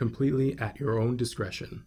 completely at your own discretion.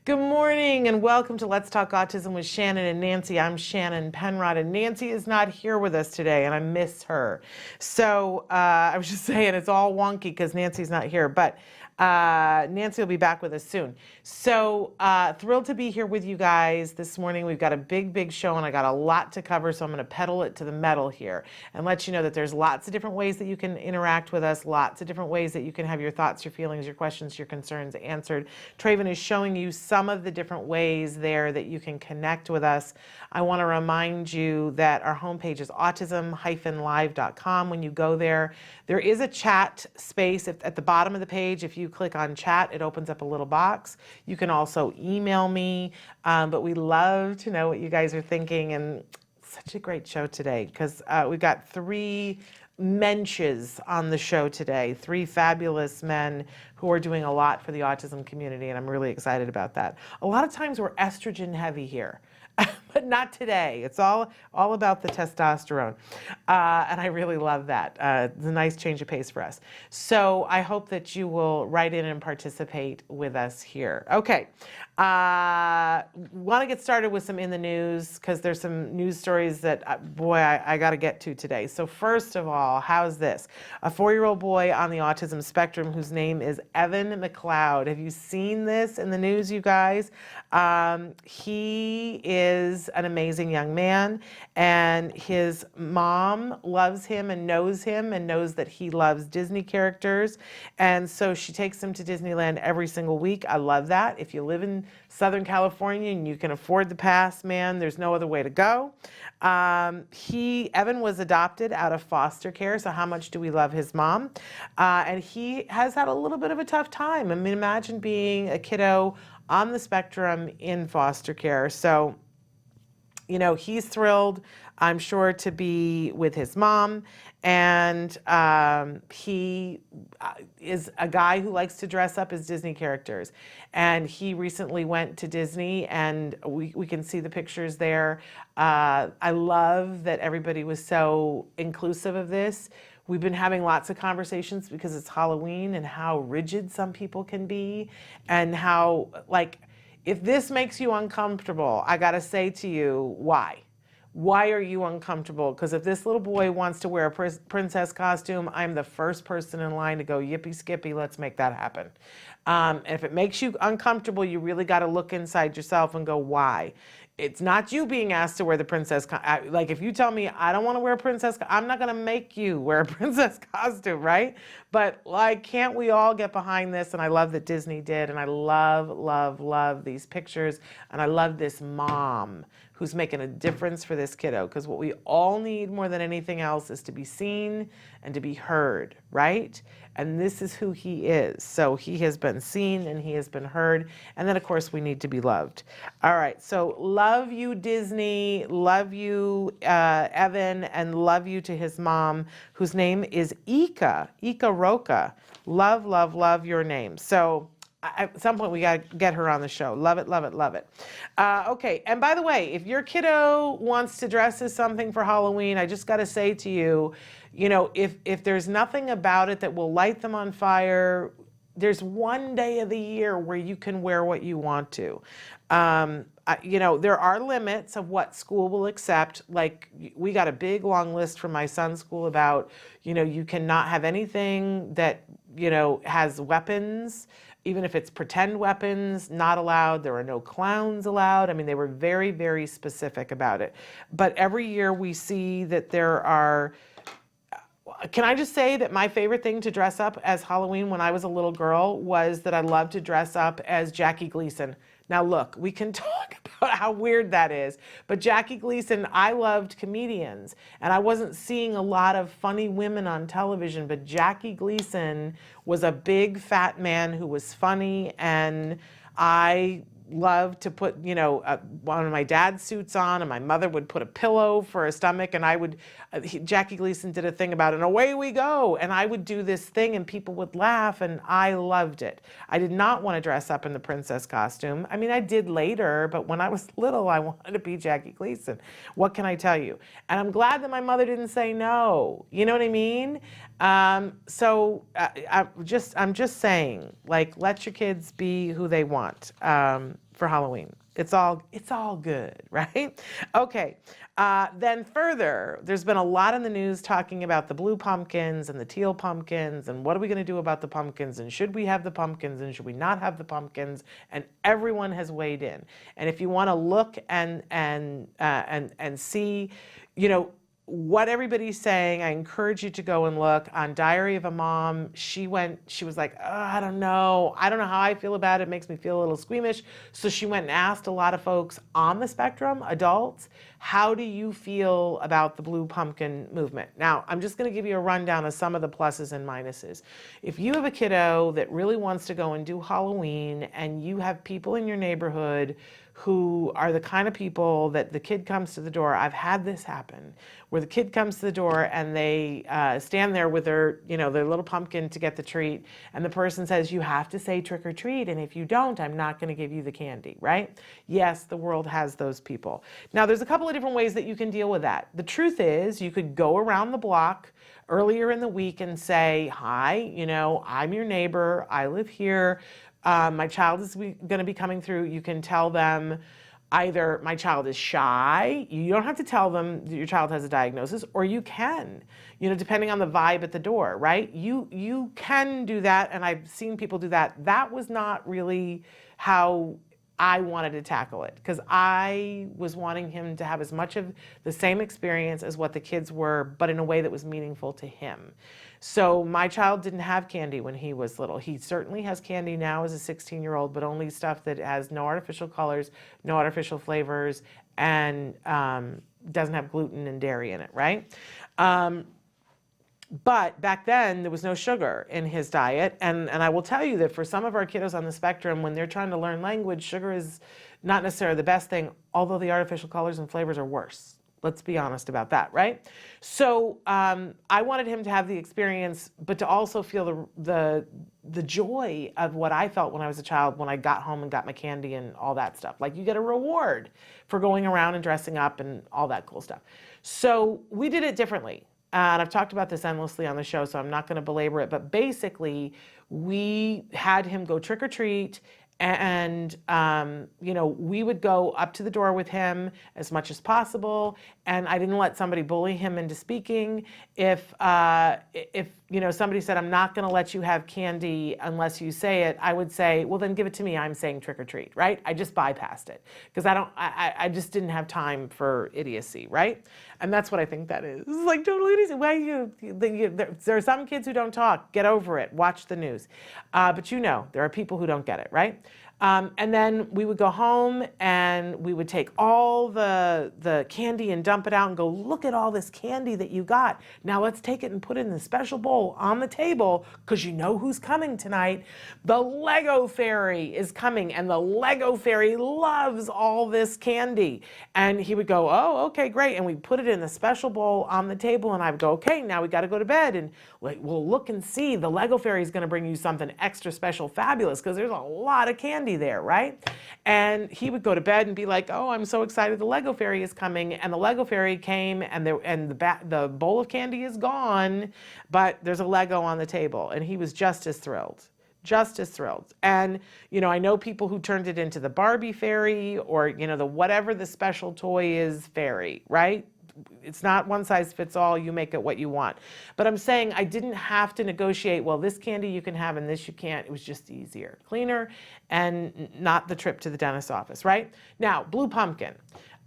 Good morning and welcome to Let's Talk Autism with Shannon and Nancy. I'm Shannon Penrod and Nancy is not here with us today and I miss her. So I was just saying it's all wonky because Nancy's not here, but Nancy will be back with us soon. So thrilled to be here with you guys this morning. We've got a big show and I got a lot to cover, so I'm going to pedal it to the metal here and let you know that there's lots of different ways that you can interact with us, lots of different ways that you can have your thoughts, your feelings, your questions, your concerns answered. Traven is showing you some of the different ways there that you can connect with us. I want to remind you that our homepage is autism-live.com. When you go there, there is a chat space at the bottom of the page. If you click on chat, it opens up a little box. You can also email me, but we love to know what you guys are thinking. And such a great show today because we got three mensches on the show today, three fabulous men who are doing a lot for the autism community, and I'm really excited about that. A lot of times we're estrogen heavy here, but not today. It's all about the testosterone, and I really love that. It's a nice change of pace for us. So I hope that you will write in and participate with us here. Okay, want to get started with some in the news because there's some news stories that, boy, I got to get to today. So first of all, how's this? A 4-year-old boy on the autism spectrum whose name is Evan McLeod. Have you seen this in the news, you guys? He is an amazing young man, and his mom loves him and knows that he loves Disney characters, and so she takes him to Disneyland every single week. I love that. If you live in Southern California and you can afford the pass, man, there's no other way to go. Evan was adopted out of foster care, so how much do we love his mom? And he has had a little bit of a tough time. I mean, imagine being a kiddo on the spectrum in foster care. So, you know, he's thrilled, I'm sure, to be with his mom. And he is a guy who likes to dress up as Disney characters. And he recently went to Disney, and we can see the pictures there. I love that everybody was so inclusive of this. We've been having lots of conversations because it's Halloween and how rigid some people can be, and how, like, if this makes you uncomfortable, I gotta say to you, why? Why are you uncomfortable? Because if this little boy wants to wear a princess costume, I'm the first person in line to go, yippee skippy, let's make that happen. And if it makes you uncomfortable, you really got to look inside yourself and go, why? It's not you being asked to wear the princess, like if you tell me I don't want to wear a princess, I'm not going to make you wear a princess costume, right? But like, can't we all get behind this? And I love that Disney did, and I love these pictures, and I love this mom who's making a difference for this kiddo, because what we all need more than anything else is to be seen and to be heard, right? And this is who he is. So he has been seen and he has been heard. And then, of course, we need to be loved. All right. So love you, Disney. Love you, Evan. And love you to his mom, whose name is Ika Roca. Love your name. So at some point, we got to get her on the show. Love it. Okay. And by the way, if your kiddo wants to dress as something for Halloween, I just got to say to you, you know, if there's nothing about it that will light them on fire, there's one day of the year where you can wear what you want to. You know, there are limits of what school will accept. Like, we got a big long list from my son's school about, you know, you cannot have anything that, you know, has weapons. Even if it's pretend weapons, not allowed. There are no clowns allowed. I mean, they were very, very specific about it. But every year we see that there are Can I just say that my favorite thing to dress up as Halloween when I was a little girl was that I loved to dress up as Jackie Gleason. Now look, we can talk about how weird that is, but Jackie Gleason, I loved comedians, and I wasn't seeing a lot of funny women on television, but Jackie Gleason was a big fat man who was funny, and I loved to put, one of my dad's suits on, and my mother would put a pillow for a stomach, and Jackie Gleason did a thing about, and away we go, and I would do this thing, and people would laugh, and I loved it. I did not want to dress up in the princess costume. I mean, I did later, but when I was little, I wanted to be Jackie Gleason. What can I tell you? And I'm glad that my mother didn't say no. You know what I mean? I'm just saying, like, let your kids be who they want for Halloween. It's all good, right? Okay. Then further, there's been a lot in the news talking about the blue pumpkins and the teal pumpkins, and what are we going to do about the pumpkins, and should we have the pumpkins, and should we not have the pumpkins? And everyone has weighed in. And if you want to look and see, what everybody's saying, I encourage you to go and look on Diary of a Mom. She was like, oh, I don't know how I feel about it. It makes me feel a little squeamish. So she went and asked a lot of folks on the spectrum, adults, how do you feel about the blue pumpkin movement? Now, I'm just going to give you a rundown of some of the pluses and minuses. If you have a kiddo that really wants to go and do Halloween, and you have people in your neighborhood who are the kind of people that the kid comes to the door. I've had this happen, where the kid comes to the door and they stand there with their little pumpkin to get the treat, and the person says, you have to say trick or treat, and if you don't, I'm not going to give you the candy, right? Yes, the world has those people. Now, there's a couple of different ways that you can deal with that. The truth is, you could go around the block earlier in the week and say, hi, I'm your neighbor, I live here. My child is going to be coming through. You can tell them either my child is shy. You don't have to tell them that your child has a diagnosis, or you can, depending on the vibe at the door, right? You can do that, and I've seen people do that. That was not really how I wanted to tackle it, because I was wanting him to have as much of the same experience as what the kids were, but in a way that was meaningful to him. So my child didn't have candy when he was little. He certainly has candy now as a 16-year-old, but only stuff that has no artificial colors, no artificial flavors, and doesn't have gluten and dairy in it, right? But back then, there was no sugar in his diet. And I will tell you that for some of our kiddos on the spectrum, when they're trying to learn language, sugar is not necessarily the best thing, although the artificial colors and flavors are worse. Let's be honest about that, right? So I wanted him to have the experience, but to also feel the joy of what I felt when I was a child, when I got home and got my candy and all that stuff. Like, you get a reward for going around and dressing up and all that cool stuff. So we did it differently. And I've talked about this endlessly on the show, so I'm not going to belabor it. But basically, we had him go trick or treat, and we would go up to the door with him as much as possible. And I didn't let somebody bully him into speaking. If somebody said, I'm not going to let you have candy unless you say it, I would say, well, then give it to me. I'm saying trick or treat, right? I just bypassed it, because I just didn't have time for idiocy, right? And that's what I think that is. It's like total idiocy. Why there are some kids who don't talk. Get over it. Watch the news. But there are people who don't get it, right? And then we would go home and we would take all the candy and dump it out and go, look at all this candy that you got. Now let's take it and put it in the special bowl on the table, because you know who's coming tonight. The Lego Fairy is coming, and the Lego Fairy loves all this candy. And he would go, oh, okay, great. And we put it in the special bowl on the table, and I would go, okay, now we got to go to bed. And we'll look and see. The Lego Fairy is going to bring you something extra special, fabulous, because there's a lot of candy there, right? And he would go to bed and be like, oh, I'm so excited, the Lego Fairy is coming. And the Lego Fairy came, and the bowl of candy is gone, but there's a Lego on the table. And he was just as thrilled. Just as thrilled. And, I know people who turned it into the Barbie fairy, or, the whatever the special toy is fairy, right? It's not one size fits all. You make it what you want. But I'm saying I didn't have to negotiate, well, this candy you can have and this you can't. It was just easier, cleaner, and not the trip to the dentist's office, right? Now, blue pumpkin.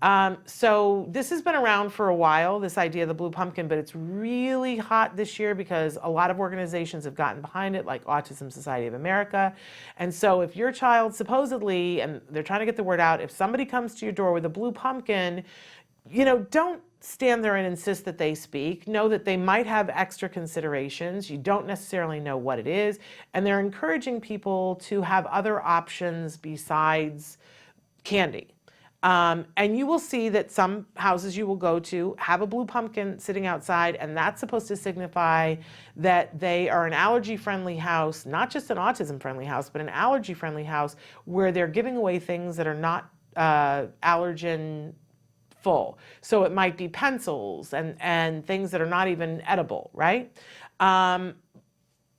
So this has been around for a while, this idea of the blue pumpkin, but it's really hot this year because a lot of organizations have gotten behind it, like Autism Society of America. And so if your child supposedly, and they're trying to get the word out, if somebody comes to your door with a blue pumpkin, don't stand there and insist that they speak. Know that they might have extra considerations. You don't necessarily know what it is. And they're encouraging people to have other options besides candy. And you will see that some houses you will go to have a blue pumpkin sitting outside, and that's supposed to signify that they are an allergy-friendly house, not just an autism-friendly house, but an allergy-friendly house where they're giving away things that are not allergen full. So it might be pencils and things that are not even edible, right?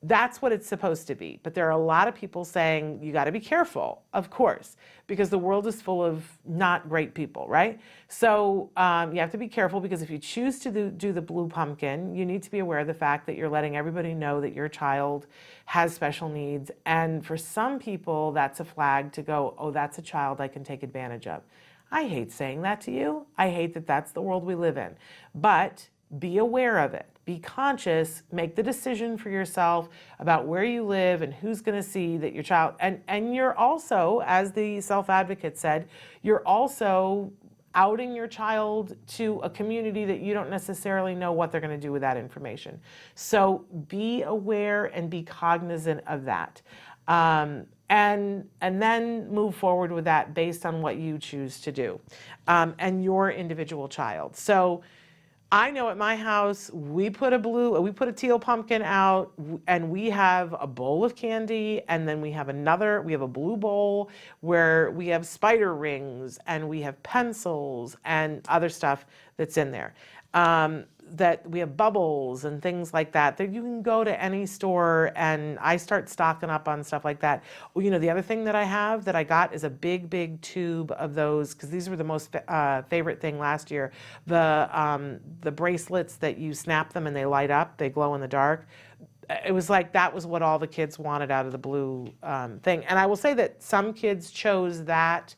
That's what it's supposed to be. But there are a lot of people saying you got to be careful, of course, because the world is full of not great people, right? So you have to be careful, because if you choose to do the blue pumpkin, you need to be aware of the fact that you're letting everybody know that your child has special needs. And for some people, that's a flag to go, oh, that's a child I can take advantage of. I hate saying that to you. I hate that that's the world we live in. But be aware of it. Be conscious. Make the decision for yourself about where you live and who's going to see that your child. And you're also, as the self-advocate said, you're also outing your child to a community that you don't necessarily know what they're going to do with that information. So be aware and be cognizant of that. And then move forward with that based on what you choose to do, and your individual child. So I know at my house, we put a teal pumpkin out, and we have a bowl of candy, and then we have a blue bowl where we have spider rings, and we have pencils and other stuff that's in there. That we have bubbles and things like that you can go to any store, and I start stocking up on stuff like that. Well, the other thing that I got is a big tube of those, because these were the most favorite thing last year. The bracelets that you snap them and they light up, they glow in the dark. It was like that was what all the kids wanted out of the blue thing. And I will say that some kids chose that.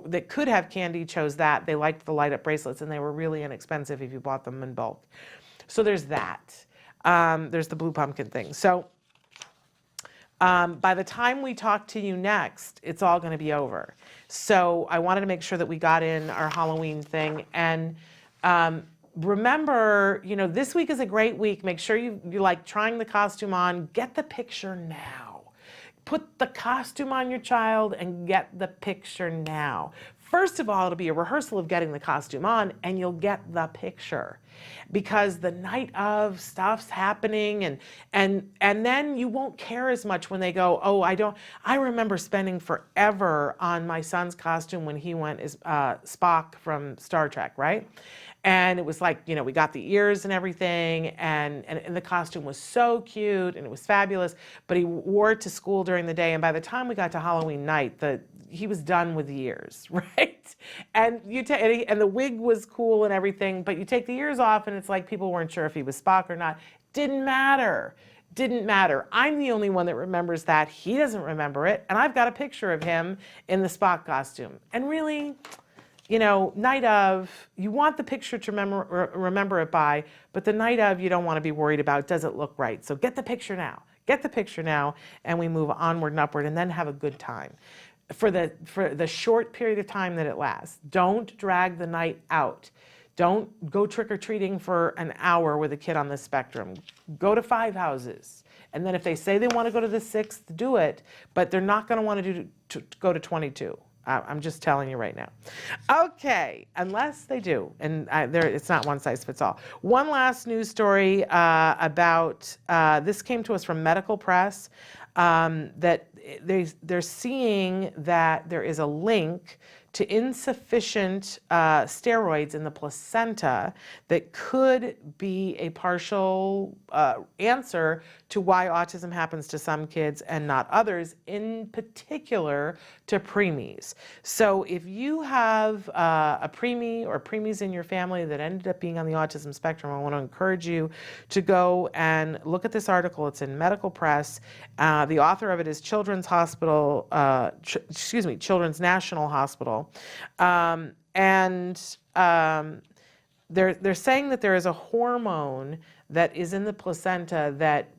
That could have candy, chose that. They liked the light up bracelets, and they were really inexpensive if you bought them in bulk. So there's that. There's the blue pumpkin thing. So by the time we talk to you next, it's all going to be over. So I wanted to make sure that we got in our Halloween thing. And remember, this week is a great week. Make sure you like trying the costume on. Get the picture now. Put the costume on your child and get the picture now. First of all, it'll be a rehearsal of getting the costume on, and you'll get the picture, because the night of stuff's happening, and then you won't care as much when they go, oh, I remember spending forever on my son's costume when he went as Spock from Star Trek, right? And it was like, we got the ears and everything, and the costume was so cute, and it was fabulous, but he wore it to school during the day, and by the time we got to Halloween night, he was done with the ears, right? And and the wig was cool and everything, but you take the ears off, and it's like people weren't sure if he was Spock or not. Didn't matter. I'm the only one that remembers that. He doesn't remember it, and I've got a picture of him in the Spock costume. And really, night of, you want the picture to remember it by, but the night of, you don't want to be worried about, does it look right? So get the picture now, and we move onward and upward, and then have a good time. For the short period of time that it lasts. Don't drag the night out. Don't go trick-or-treating for an hour with a kid on the spectrum. Go to 5 houses. And then if they say they want to go to the 6th, do it, but they're not going to want to go to 22. I'm just telling you right now. Okay, unless they do, and it's not one size fits all. One last news story about, this came to us from Medical Press, that they're seeing that there is a link to insufficient steroids in the placenta that could be a partial answer to why autism happens to some kids and not others, in particular to preemies. So if you have a preemie or preemies in your family that ended up being on the autism spectrum, I want to encourage you to go and look at this article. It's in Medical Press. The author of it is Children's National Hospital. wonderful. They're saying that there is a hormone that is in the placenta that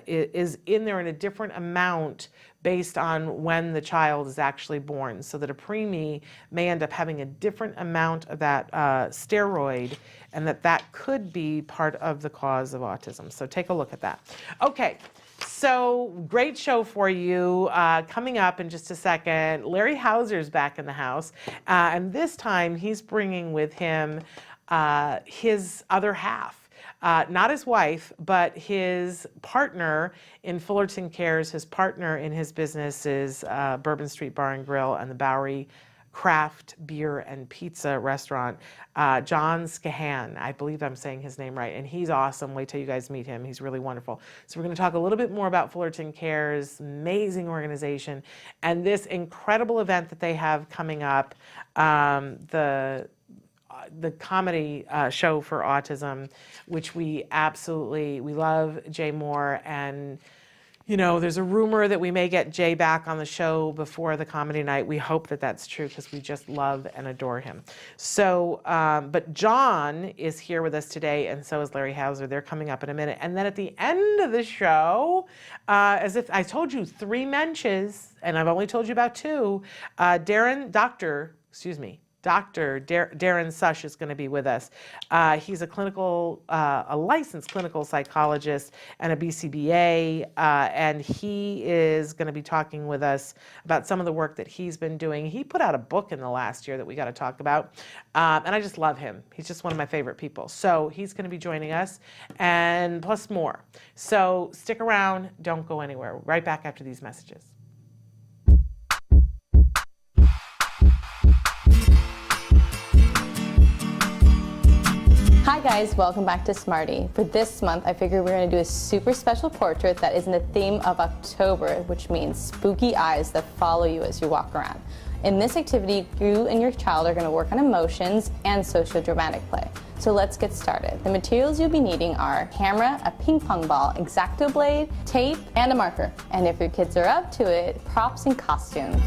is in there in a different amount based on when the child is actually born, so that a preemie may end up having a different amount of that steroid, and that could be part of the cause of autism. So take a look at that. Okay. So great show for you. Coming up in just a second, Larry Hauser's back in the house, and this time he's bringing with him his other half. Not his wife, but his partner in Fullerton Cares. His partner in his business is Bourbon Street Bar and Grill and the Bowery Craft Beer and Pizza Restaurant. John Skehan, I believe I'm saying his name right, and he's awesome. Wait till you guys meet him. He's really wonderful. So we're going to talk a little bit more about Fullerton Cares, amazing organization, and this incredible event that they have coming up, the comedy show for autism, which we love Jay Moore, and you know, there's a rumor that we may get Jay back on the show before the comedy night. We hope that that's true because we just love and adore him. So, but John is here with us today, and so is Larry Hauser. They're coming up in a minute. And then at the end of the show, as if I told you 3 mensches, and I've only told you about 2, Dr. Darren Sush is going to be with us. He's a licensed clinical psychologist and a BCBA, and he is going to be talking with us about some of the work that he's been doing. He put out a book in the last year that we got to talk about, and I just love him. He's just one of my favorite people. So he's going to be joining us, and plus more. So stick around. Don't go anywhere. Right back after these messages. Hi guys, welcome back to Smarty. For this month, I figured we're going to do a super special portrait that is in the theme of October, which means spooky eyes that follow you as you walk around. In this activity, you and your child are going to work on emotions and sociodramatic play. So let's get started. The materials you'll be needing are camera, a ping pong ball, X-Acto blade, tape, and a marker. And if your kids are up to it, props and costumes.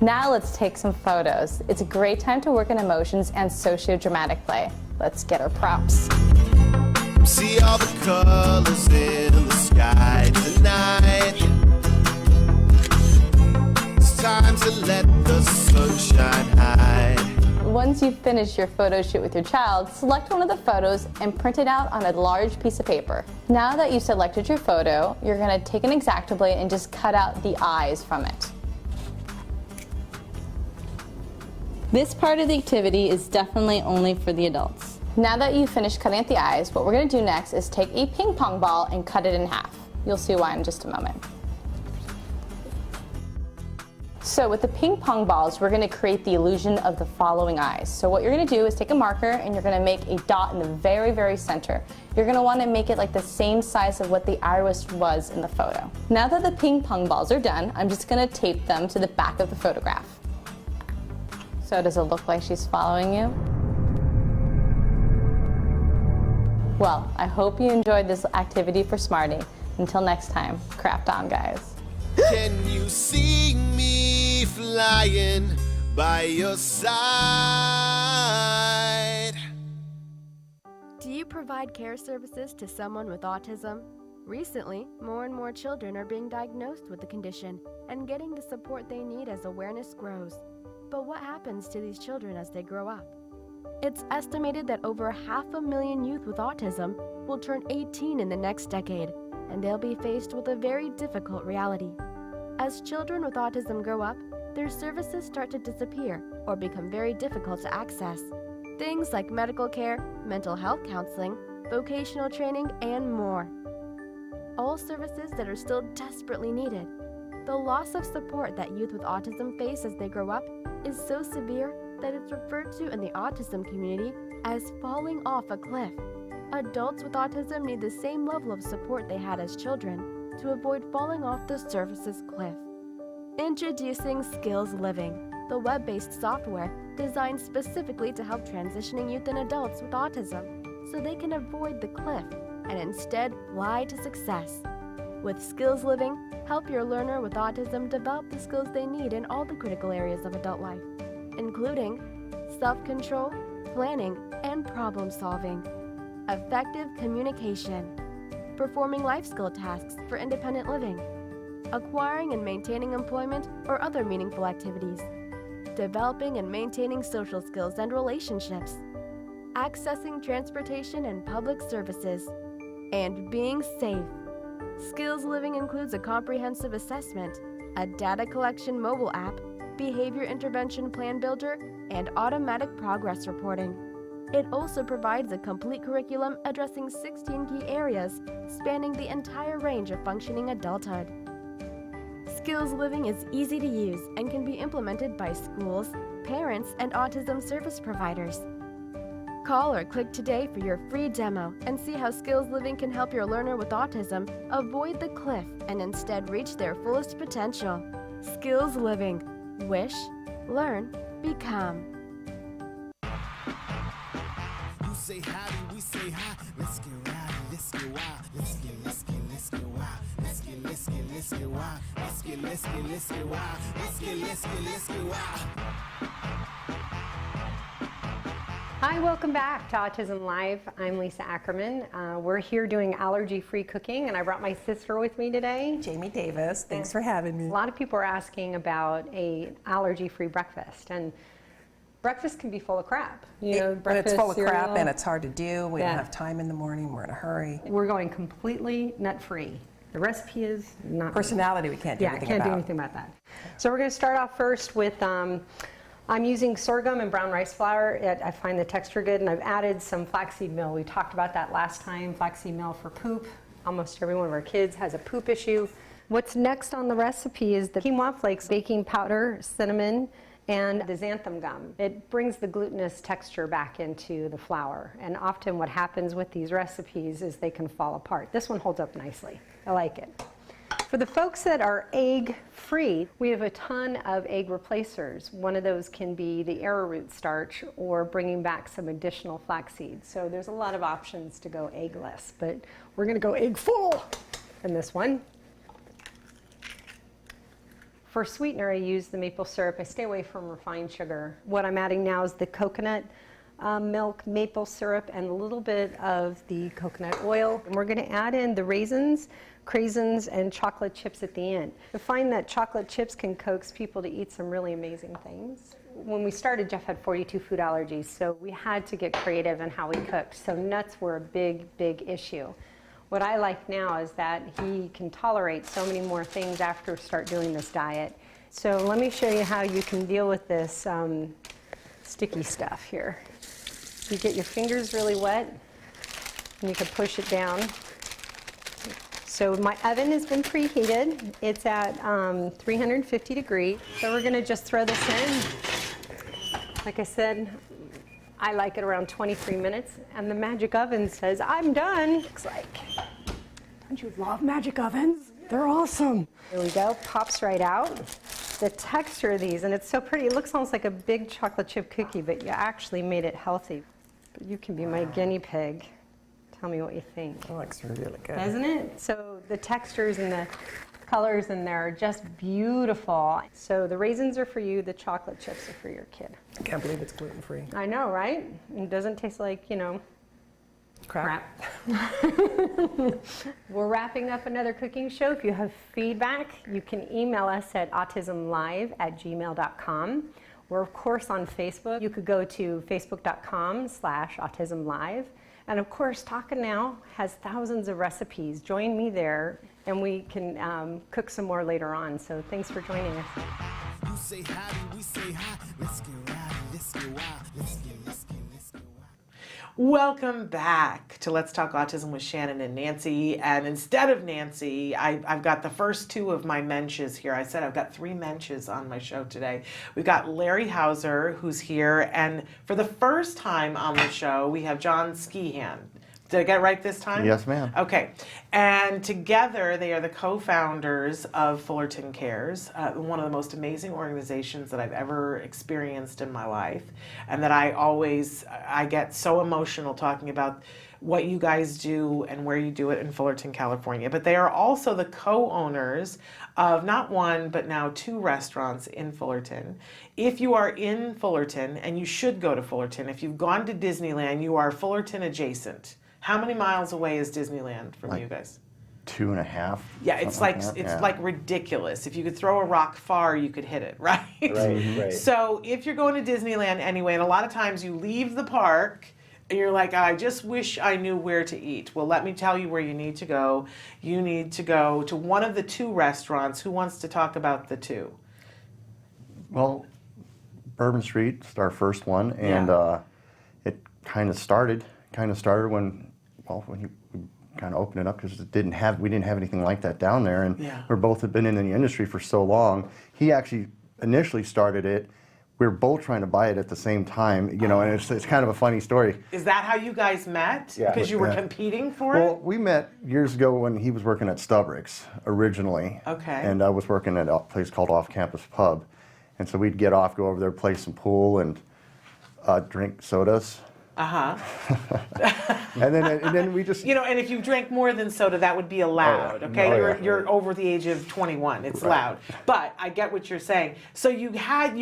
Now let's take some photos. It's a great time to work on emotions and sociodramatic play. Let's get our props. See all the colors in the sky tonight. It's time to let the sunshine hide. Once you finish your photo shoot with your child, select one of the photos and print it out on a large piece of paper. Now that you've selected your photo, you're going to take an X-Acto blade and just cut out the eyes from it. This part of the activity is definitely only for the adults. Now that you've finished cutting out the eyes, what we're going to do next is take a ping pong ball and cut it in half. You'll see why in just a moment. So with the ping pong balls, we're going to create the illusion of the following eyes. So what you're going to do is take a marker and you're going to make a dot in the very, very center. You're going to want to make it like the same size of what the iris was in the photo. Now that the ping pong balls are done, I'm just going to tape them to the back of the photograph. So does it look like she's following you? Well, I hope you enjoyed this activity for Smarty. Until next time, craft on, guys. Can you see me flying by your side? Do you provide care services to someone with autism? Recently, more and more children are being diagnosed with the condition and getting the support they need as awareness grows. But what happens to these children as they grow up? It's estimated that over 500,000 youth with autism will turn 18 in the next decade, and they'll be faced with a very difficult reality. As children with autism grow up, their services start to disappear or become very difficult to access. Things like medical care, mental health counseling, vocational training, and more. All services that are still desperately needed. The loss of support that youth with autism face as they grow up is so severe that it's referred to in the autism community as falling off a cliff. Adults with autism need the same level of support they had as children to avoid falling off the services cliff. Introducing Skills Living, the web-based software designed specifically to help transitioning youth and adults with autism so they can avoid the cliff and instead fly to success. With Skills Living, help your learner with autism develop the skills they need in all the critical areas of adult life, including self-control, planning, and problem-solving, effective communication, performing life skill tasks for independent living, acquiring and maintaining employment or other meaningful activities, developing and maintaining social skills and relationships, accessing transportation and public services, and being safe. Skills Living includes a comprehensive assessment, a data collection mobile app, behavior intervention plan builder, and automatic progress reporting. It also provides a complete curriculum addressing 16 key areas spanning the entire range of functioning adulthood. Skills Living is easy to use and can be implemented by schools, parents, and autism service providers. Call or click today for your free demo and see how Skills Living can help your learner with autism avoid the cliff and instead reach their fullest potential. Skills Living. Wish, learn, become. You say howdy, we say hi. Let's get rowdy, let's get wild. Let's get wild. Let's get wild. Let's get wild. Let's get wild. Hi, welcome back to Autism Live. I'm Lisa Ackerman. We're here doing allergy-free cooking, and I brought my sister with me today. Jamie Davis, thanks for having me. A lot of people are asking about an allergy-free breakfast, and breakfast can be full of crap. But it's full of crap cereal. and it's hard to do. We don't have time in the morning. We're in a hurry. We're going completely nut-free. The recipe is not Personality, we can't do anything can't about. do anything about that. So we're going to start off first with I'm using sorghum and brown rice flour. I find the texture good, and I've added some flaxseed meal. We talked about that last time, flaxseed meal for poop. Almost every one of our kids has a poop issue. What's next on the recipe is the quinoa flakes, baking powder, cinnamon, and the xanthan gum. It brings the glutinous texture back into the flour, and often what happens with these recipes is they can fall apart. This one holds up nicely. I like it. For the folks that are egg-free, we have a ton of egg replacers. One of those can be the arrowroot starch or bringing back some additional flaxseed. So there's a lot of options to go eggless, but we're going to go egg full in this one. For sweetener, I use the maple syrup. I stay away from refined sugar. What I'm adding now is the coconut milk, maple syrup, and a little bit of the coconut oil. And we're going to add in the raisins, craisins, and chocolate chips at the end. I find that chocolate chips can coax people to eat some really amazing things. When we started, Jeff had 42 food allergies, so we had to get creative in how we cooked. So nuts were a big, big issue. What I like now is that he can tolerate so many more things after start doing this diet. So let me show you how you can deal with this sticky stuff here. You get your fingers really wet, and you can push it down. So my oven has been preheated. It's at 350 degrees. So we're gonna just throw this in. Like I said, I like it around 23 minutes, and the magic oven says, I'm done. Looks like, don't you love magic ovens? They're awesome. There we go, pops right out. The texture of these, and it's so pretty. It looks almost like a big chocolate chip cookie, but you actually made it healthy. But you can be my guinea pig. Tell me what you think. It looks really good. Doesn't it? So the textures and the colors in there are just beautiful. So the raisins are for you, the chocolate chips are for your kid. I can't believe it's gluten-free. I know, right? It doesn't taste like, crap. We're wrapping up another cooking show. If you have feedback, you can email us at autismlive@gmail.com. We're, of course, on Facebook. You could go to facebook.com/autismlive. And of course, Talkin' Now has thousands of recipes. Join me there, and we can cook some more later on. So thanks for joining us. You say howdy, we say hi. Let's get rowdy, let's get wild. Let's get wild. Welcome back to Let's Talk Autism with Shannon and Nancy. And instead of Nancy, I've got the first two of my mensches here. I said I've got three mensches on my show today. We've got Larry Hauser, who's here. And for the first time on the show, we have John Skehan Did I get it right this time? Yes, ma'am. Okay. And together, they are the co-founders of Fullerton Cares, one of the most amazing organizations that I've ever experienced in my life, and that I get so emotional talking about what you guys do and where you do it in Fullerton, California. But they are also the co-owners of not one, but now 2 restaurants in Fullerton. If you are in Fullerton, and you should go to Fullerton, if you've gone to Disneyland, you are Fullerton adjacent. How many miles away is Disneyland from you guys? 2.5. Yeah, it's like like ridiculous. If you could throw a rock far, you could hit it, right? Right. So if you're going to Disneyland anyway, and a lot of times you leave the park and you're like, I just wish I knew where to eat. Well, let me tell you where you need to go. You need to go to one of the 2 restaurants. Who wants to talk about the 2? Well, Bourbon Street is our first one, and it kind of started when you kind of opened it up, because we didn't have anything like that down there, and we both had been in the industry for so long. He actually initially started it. We were both trying to buy it at the same time, and it's kind of a funny story. Is that how you guys met? Yeah. Because you were competing for it? Well, we met years ago when he was working at Stubrick's originally. Okay. And I was working at a place called Off Campus Pub. And so we'd get off, go over there, play some pool, and drink sodas. And then we just... and if you drank more than soda, that would be allowed, okay? You're over the age of 21, it's allowed. But I get what you're saying. So you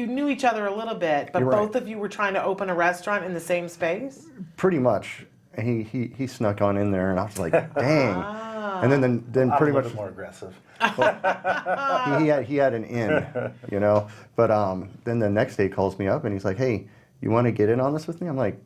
knew each other a little bit, but both of you were trying to open a restaurant in the same space? Pretty much. And he snuck on in there, and I was like, dang. And then pretty much... a little more aggressive. he had an in, But then the next day he calls me up, and he's like, hey, you want to get in on this with me? I'm like,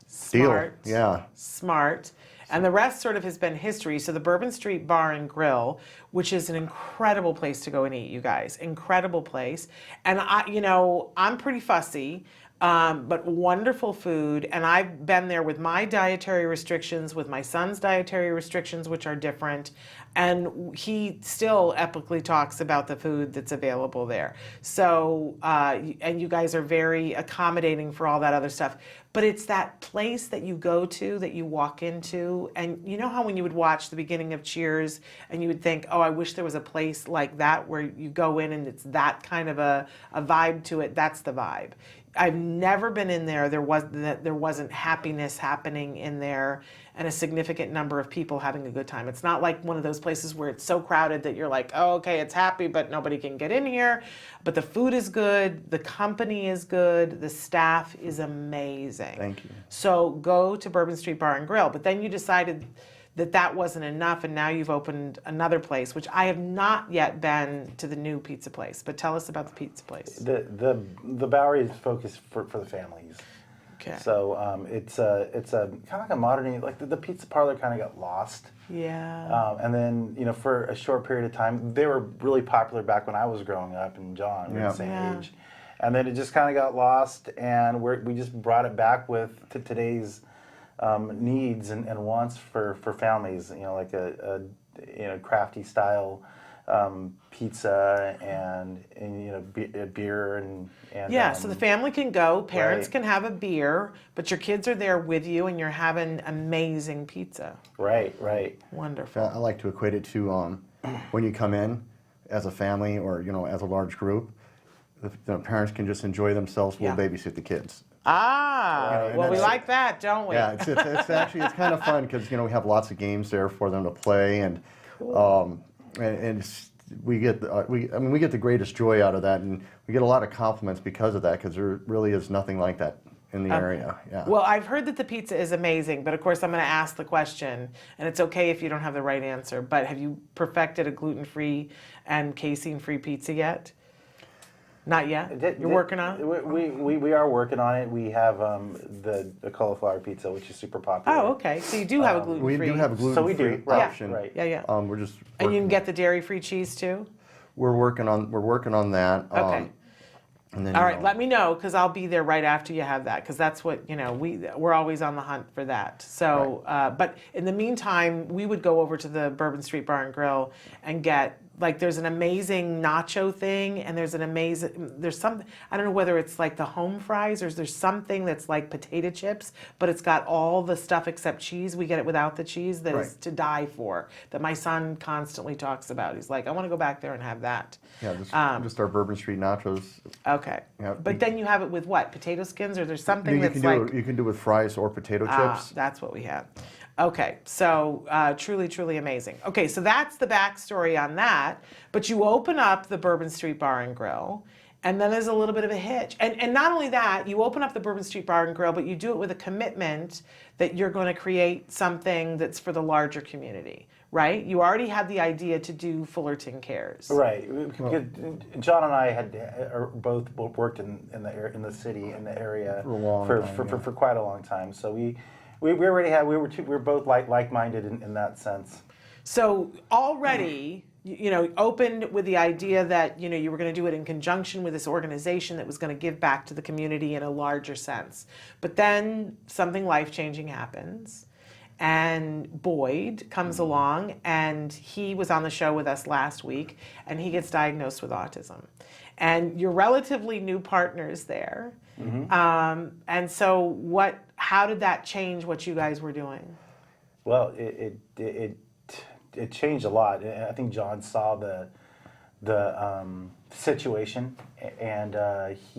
Smart. deal. Yeah. Smart. And the rest sort of has been history. So the Bourbon Street Bar and Grill, which is an incredible place to go and eat, you guys. Incredible place. And I'm pretty fussy, but wonderful food. And I've been there with my dietary restrictions, with my son's dietary restrictions, which are different. And he still epically talks about the food that's available there. So, and you guys are very accommodating for all that other stuff. But it's that place that you go to, that you walk into, and you know how when you would watch the beginning of Cheers and you would think, oh, I wish there was a place like that where you go in and it's that kind of a vibe to it. That's the vibe. I've never been in there. There wasn't happiness happening in there, and a significant number of people having a good time. It's not like one of those places where it's so crowded that you're like, oh, okay, it's happy, but nobody can get in here. But the food is good, the company is good, the staff is amazing. Thank you. So go to Bourbon Street Bar and Grill. But then you decided that wasn't enough, and now you've opened another place, which I have not yet been to the new pizza place. But tell us about the pizza place. The Bowery is focused for the families. Okay. So it's a kind of like a modern, like the pizza parlor kind of got lost. Yeah. And then for a short period of time, they were really popular back when I was growing up, and John, we were the same age. And then it just kind of got lost, and we just brought it back to today's needs and wants for families. Like a crafty style pizza and beer and so the family can go, parents can have a beer, but your kids are there with you and you're having amazing pizza. Right. Wonderful. I like to equate it to when you come in as a family or as a large group, the parents can just enjoy themselves. We'll babysit the kids. Well, we like that, don't we? Yeah, it's actually kind of fun because we have lots of games there for them to play, and we get the greatest joy out of that, and we get a lot of compliments because of that, because there really is nothing like that in the area. Yeah. Well, I've heard that the pizza is amazing, but of course I'm going to ask the question, and it's okay if you don't have the right answer, but have you perfected a gluten-free and casein-free pizza yet? Not yet? You're working on it? We are working on it. We have the cauliflower pizza, which is super popular. Oh, okay. So you do have a gluten-free. We do have a gluten-free option. Right. Yeah. We're just and you can get the dairy-free cheese too? We're working on that. Okay. And then, all right, let me know, because I'll be there right after you have that, because that's what, we're always on the hunt for that. So, but in the meantime, we would go over to the Bourbon Street Bar and Grill and get Like there's an amazing nacho thing, and there's some, I don't know whether it's like the home fries or there's something that's like potato chips, but it's got all the stuff except cheese. We get it without the cheese that is to die for, that my son constantly talks about. He's like, I want to go back there and have that. Yeah, just our Bourbon Street nachos. Okay. Yeah, But then you have it with what? Potato skins, or there's something that's like... You can do it with fries or potato chips. That's what we have. Okay, so truly, truly amazing. Okay, so that's the backstory on that. But you open up the Bourbon Street Bar and Grill, and then there's a little bit of a hitch. And not only that, you open up the Bourbon Street Bar and Grill, but you do it with a commitment that you're going to create something that's for the larger community, right? You already had the idea to do Fullerton Cares. Right. Because John and I are both worked in the city, in the area for quite a long time. So we were both like-minded in that sense. So already, opened with the idea that, you were going to do it in conjunction with this organization that was going to give back to the community in a larger sense. But then something life-changing happens, and Boyd comes along, and he was on the show with us last week, and he gets diagnosed with autism. And you're relatively new partners there. Mm-hmm. And so how did that change what you guys were doing? Well, it changed a lot. I think John saw the situation, and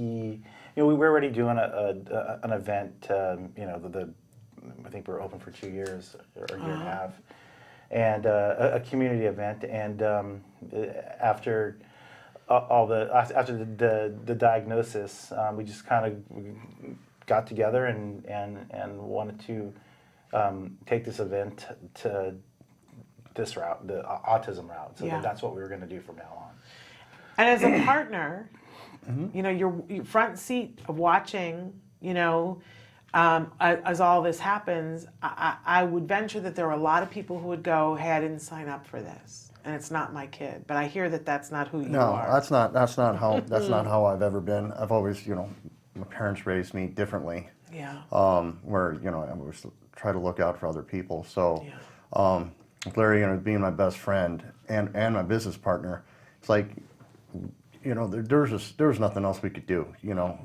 we were already doing an event. I think we were open for 2 years or a year and a half, and a community event. And after the diagnosis, we just kind of got together and wanted to take this event to this route, the autism route. So that's what we were going to do from now on. And as a partner, you're front seat of watching, as all this happens. I would venture that there are a lot of people who would go, hey, I didn't sign up for this, and it's not my kid. But I hear that that's not who you are. No, that's not how I've ever been. I've always, my parents raised me differently. Yeah. Where, I always try to look out for other people. So, with Larry, being my best friend and my business partner, it's like, there was nothing else we could do.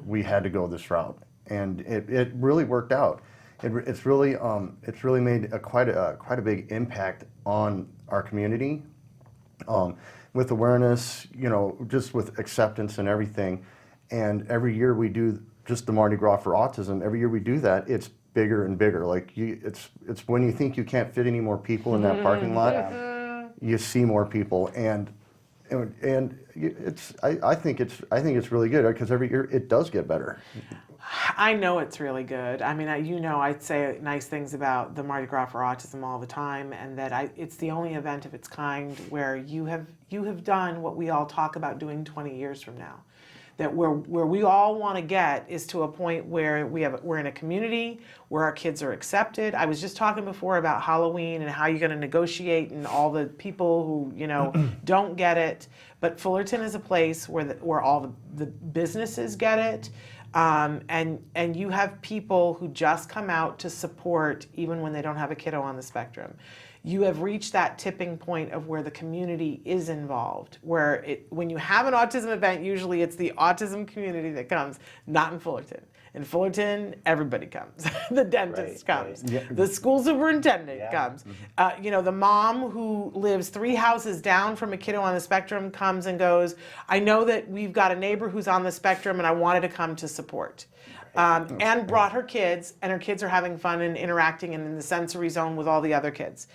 We had to go this route, and it really worked out. It's really made quite a big impact on our community, with awareness, just with acceptance and everything. And every year we do just the Mardi Gras for autism. Every year we do that, it's bigger and bigger. Like it's when you think you can't fit any more people in that parking lot, you see more people, and I think it's really good because every year it does get better. I know it's really good. I mean, I'd say nice things about the Mardi Gras for Autism all the time, and that it's the only event of its kind where you have done what we all talk about doing 20 years from now. That where we all want to get is to a point where we're in a community where our kids are accepted. I was just talking before about Halloween and how you're going to negotiate and all the people who don't get it. But Fullerton is a place where all the businesses get it, and you have people who just come out to support even when they don't have a kiddo on the spectrum. You have reached that tipping point of where the community is involved, where when you have an autism event, usually it's the autism community that comes, not in Fullerton. In Fullerton, everybody comes. The dentist comes. Right. Yeah. The school superintendent comes. The mom who lives 3 houses down from a kiddo on the spectrum comes and goes, I know that we've got a neighbor who's on the spectrum and I wanted to come to support. And brought her kids, and her kids are having fun and interacting and in the sensory zone with all the other kids.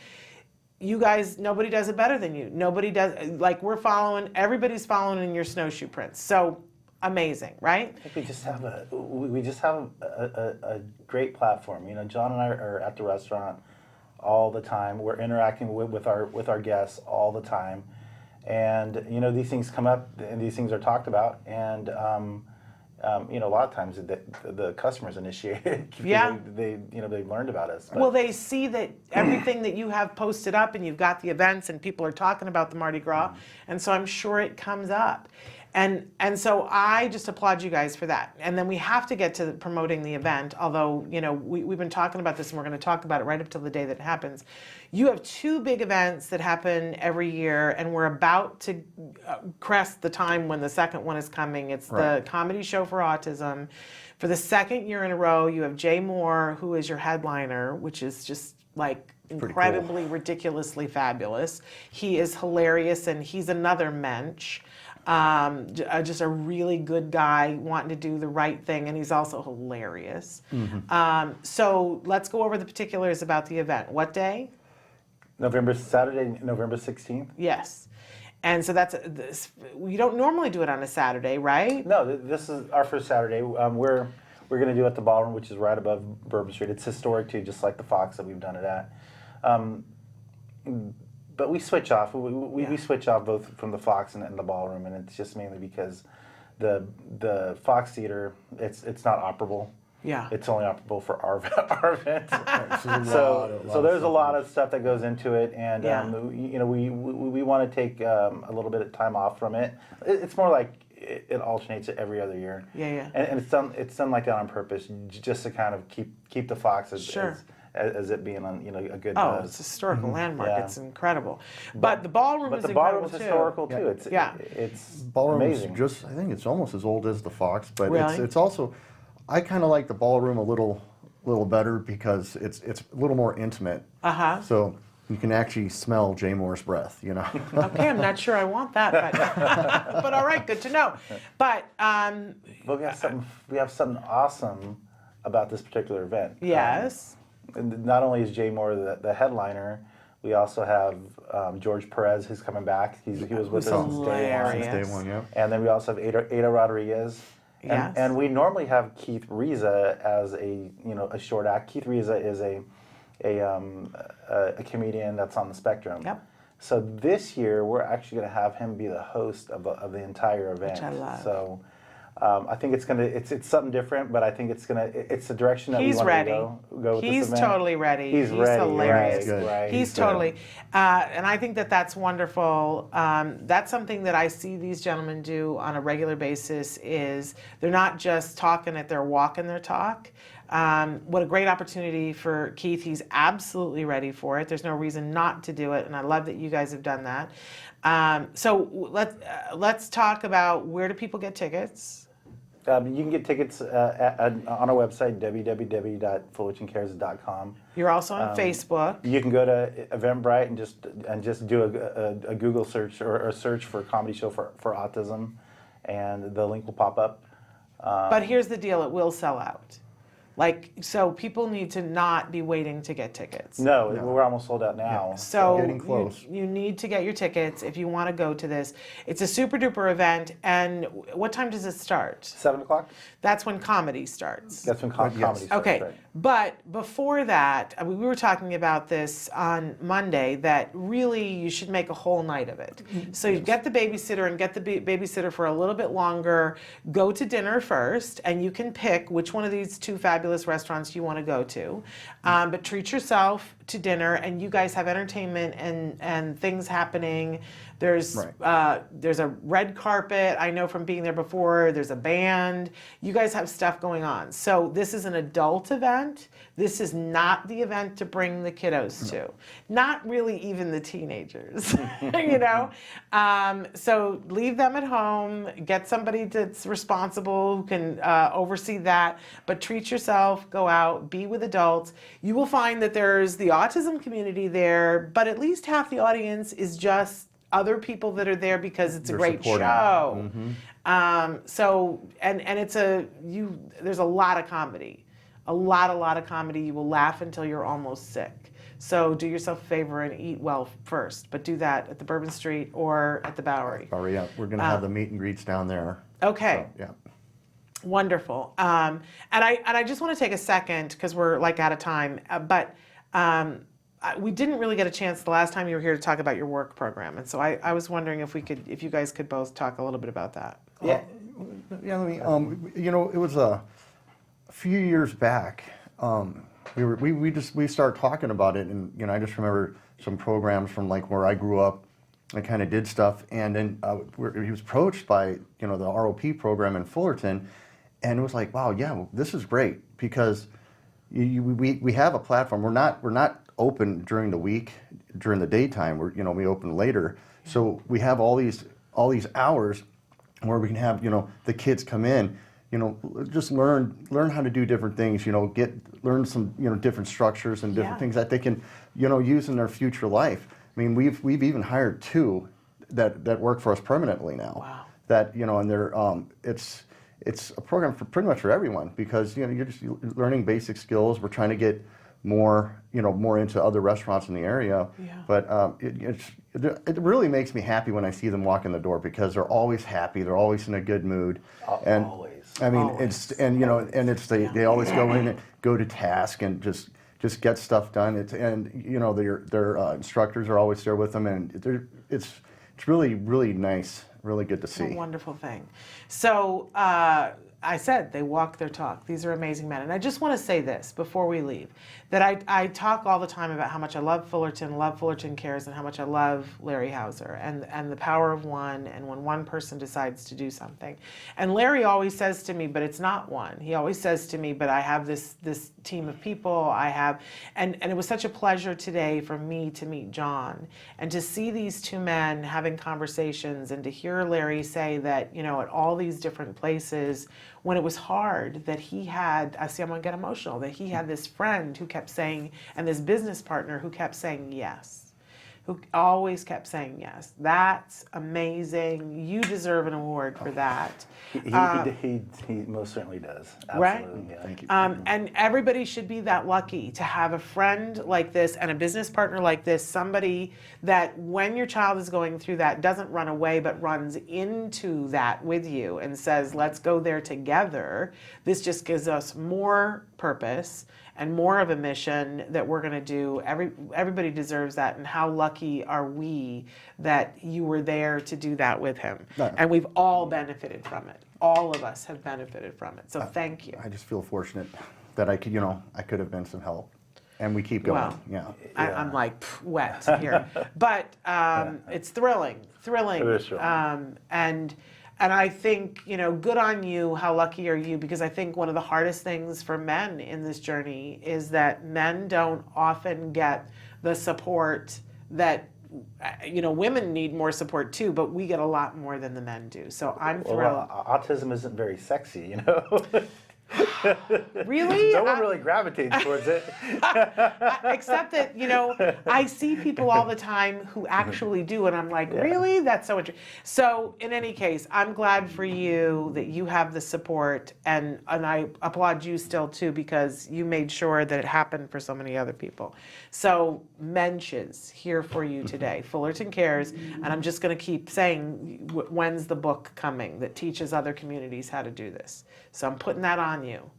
You guys, nobody does it better than you. Nobody does, everybody's following in your snowshoe prints. So amazing, right? I think we just have a great platform. John and I are at the restaurant all the time. We're interacting with our guests all the time, and these things come up and these things are talked about, and a lot of times the customers initiate it. Yeah. They learned about us. Well, they see that everything that you have posted up, and you've got the events, and people are talking about the Mardi Gras, and so I'm sure it comes up. And so I just applaud you guys for that. And then we have to get to promoting the event, although, you know, we've been talking about this and we're going to talk about it right up till the day that it happens. You have 2 big events that happen every year, and we're about to crest the time when the second one is coming. It's the Comedy Show for Autism. For the second year in a row, you have Jay Moore, who is your headliner, which is just like incredibly, ridiculously fabulous. He is hilarious, and he's another mensch. Just a really good guy wanting to do the right thing, and he's also hilarious. So let's go over the particulars about the event. What day? Saturday, November 16th. Yes. And so we don't normally do it on a Saturday, right? No, this is our first Saturday. We're going to do it at the Ballroom, which is right above Bourbon Street. It's historic too, just like the Fox that we've done it at. But we switch off. We switch off both from the Fox and the Ballroom, and it's just mainly because the Fox Theater, it's not operable. Yeah. It's only operable for our event. So there's a lot of stuff that goes into it, and you know, we want to take a little bit of time off from it. It's more like it alternates every other year. Yeah. And it's done like that on purpose, just to kind of keep the Fox as it being on, you know, a good buzz. It's a historical landmark. Yeah. It's incredible. But the Ballroom is incredible too. Historical too. It's Ballroom amazing. is just, I think it's almost as old as the Fox, but really? it's also, I kind of like the Ballroom a little better because it's a little more intimate. So you can actually smell Jay Moore's breath, you know. Okay, I'm not sure I want that, but all right, good to know. But we have something awesome about this particular event. Yes. And not only is Jay Moore the headliner, we also have George Perez, who's coming back. He was with us since day one. Yeah. And then we also have Ada Rodriguez. And we normally have Keith Reza as a short act. Keith Reza is a comedian that's on the spectrum. Yep. So this year we're actually going to have him be the host of the entire event. Which I love. So I think it's something different, but I think it's the direction that we want to go with this event. He's totally ready. He's ready. Hilarious. Right. He's totally, and I think that's wonderful. That's something that I see these gentlemen do on a regular basis. Is they're not just talking it; they're walking their talk. What a great opportunity for Keith. He's absolutely ready for it. There's no reason not to do it, and I love that you guys have done that. So let's talk about, where do people get tickets? You can get tickets on our website, www.fullertoncares.com. You're also on Facebook. You can go to Eventbrite and just do a Google search or a search for Comedy Show for Autism, and the link will pop up. But here's the deal: it will sell out. So people need to not be waiting to get tickets. No, we're almost sold out now. Yeah. So getting close. You need to get your tickets if you want to go to this. It's a super duper event. And what time does it start? 7 o'clock? That's when comedy starts. That's when comedy starts. Okay, right. but before that, we were talking about this on Monday, that really you should make a whole night of it. So you get the babysitter and get the babysitter for a little bit longer. Go to dinner first, and you can pick which one of these 2 fabulous restaurants you want to go to. But treat yourself to dinner, and you guys have entertainment and things happening. There's a red carpet. I know from being there before. There's a band. You guys have stuff going on. So this is an adult event. This is not the event to bring the kiddos to. Not really even the teenagers, you know? So leave them at home. Get somebody that's responsible who can oversee that. But treat yourself. Go out. Be with adults. You will find that there's the autism community there, but at least half the audience is just other people that are there because it's a great show. So it's there's a lot of comedy, a lot of comedy. You will laugh until you're almost sick. So do yourself a favor and eat well first, but do that at the Bourbon Street or at the Bowery. Yeah, we're going to have the meet and greets down there. Okay. So, yeah. Wonderful. And I just want to take a second because we're out of time, but we didn't really get a chance the last time you were here to talk about your work program, and so I was wondering if you guys could both talk a little bit about that. Yeah. Let me. It was a few years back. We started talking about it, and I just remember some programs from where I grew up, I kind of did stuff, and then he was approached by the ROP program in Fullerton, and it was like, wow, yeah, well, this is great because we have a platform. We're not open during the week, during the daytime. We open later, so we have all these hours where we can have the kids come in, just learn how to do different things. Learn some different structures and different things that they can use in their future life. I mean, we've even hired 2 that work for us permanently now. Wow. That and they're it's a program for pretty much for everyone because you're just learning basic skills. We're trying to get more into other restaurants in the area. Yeah. But it really makes me happy when I see them walk in the door because they're always happy. They're always in a good mood. And always. I mean, Always. They always go in and go to task and just get stuff done. Their instructors are always there with them, and it's really, really nice, really good to see. A wonderful thing. So I said they walk their talk. These are amazing men. And I just want to say this before we leave, that I talk all the time about how much I love Fullerton Cares, and how much I love Larry Hauser and the power of one, and when one person decides to do something. And Larry always says to me, but it's not one. He always says to me, but I have this team of people. And it was such a pleasure today for me to meet John and to see these 2 men having conversations, and to hear Larry say that, at all these different places, when it was hard, that he had, I'm going to get emotional, that he had this friend who kept saying, and this business partner who kept saying yes, who always kept saying yes. That's amazing. You deserve an award for that. He most certainly does. Absolutely. Right? Yeah. Thank you. And everybody should be that lucky to have a friend like this and a business partner like this, somebody that when your child is going through that doesn't run away but runs into that with you and says, let's go there together. This just gives us more purpose and more of a mission that we're going to do. Everybody deserves that, and how lucky are we that you were there to do that with him. No. And we've all benefited from it. All of us have benefited from it. So thank you. I just feel fortunate that I could have been some help, and we keep going. Wow. Yeah. I'm like wet here, but it's thrilling. It is thrilling. And I think, good on you. How lucky are you? Because I think one of the hardest things for men in this journey is that men don't often get the support that, women need more support too, but we get a lot more than the men do. So I'm thrilled. Autism isn't very sexy, Really? No one really gravitates towards it. Except that, I see people all the time who actually do, and I'm like, really? That's so interesting. So in any case, I'm glad for you that you have the support, and I applaud you still too, because you made sure that it happened for so many other people. So Menches here for you today, Fullerton Cares, and I'm just going to keep saying, when's the book coming that teaches other communities how to do this? So I'm putting that on you.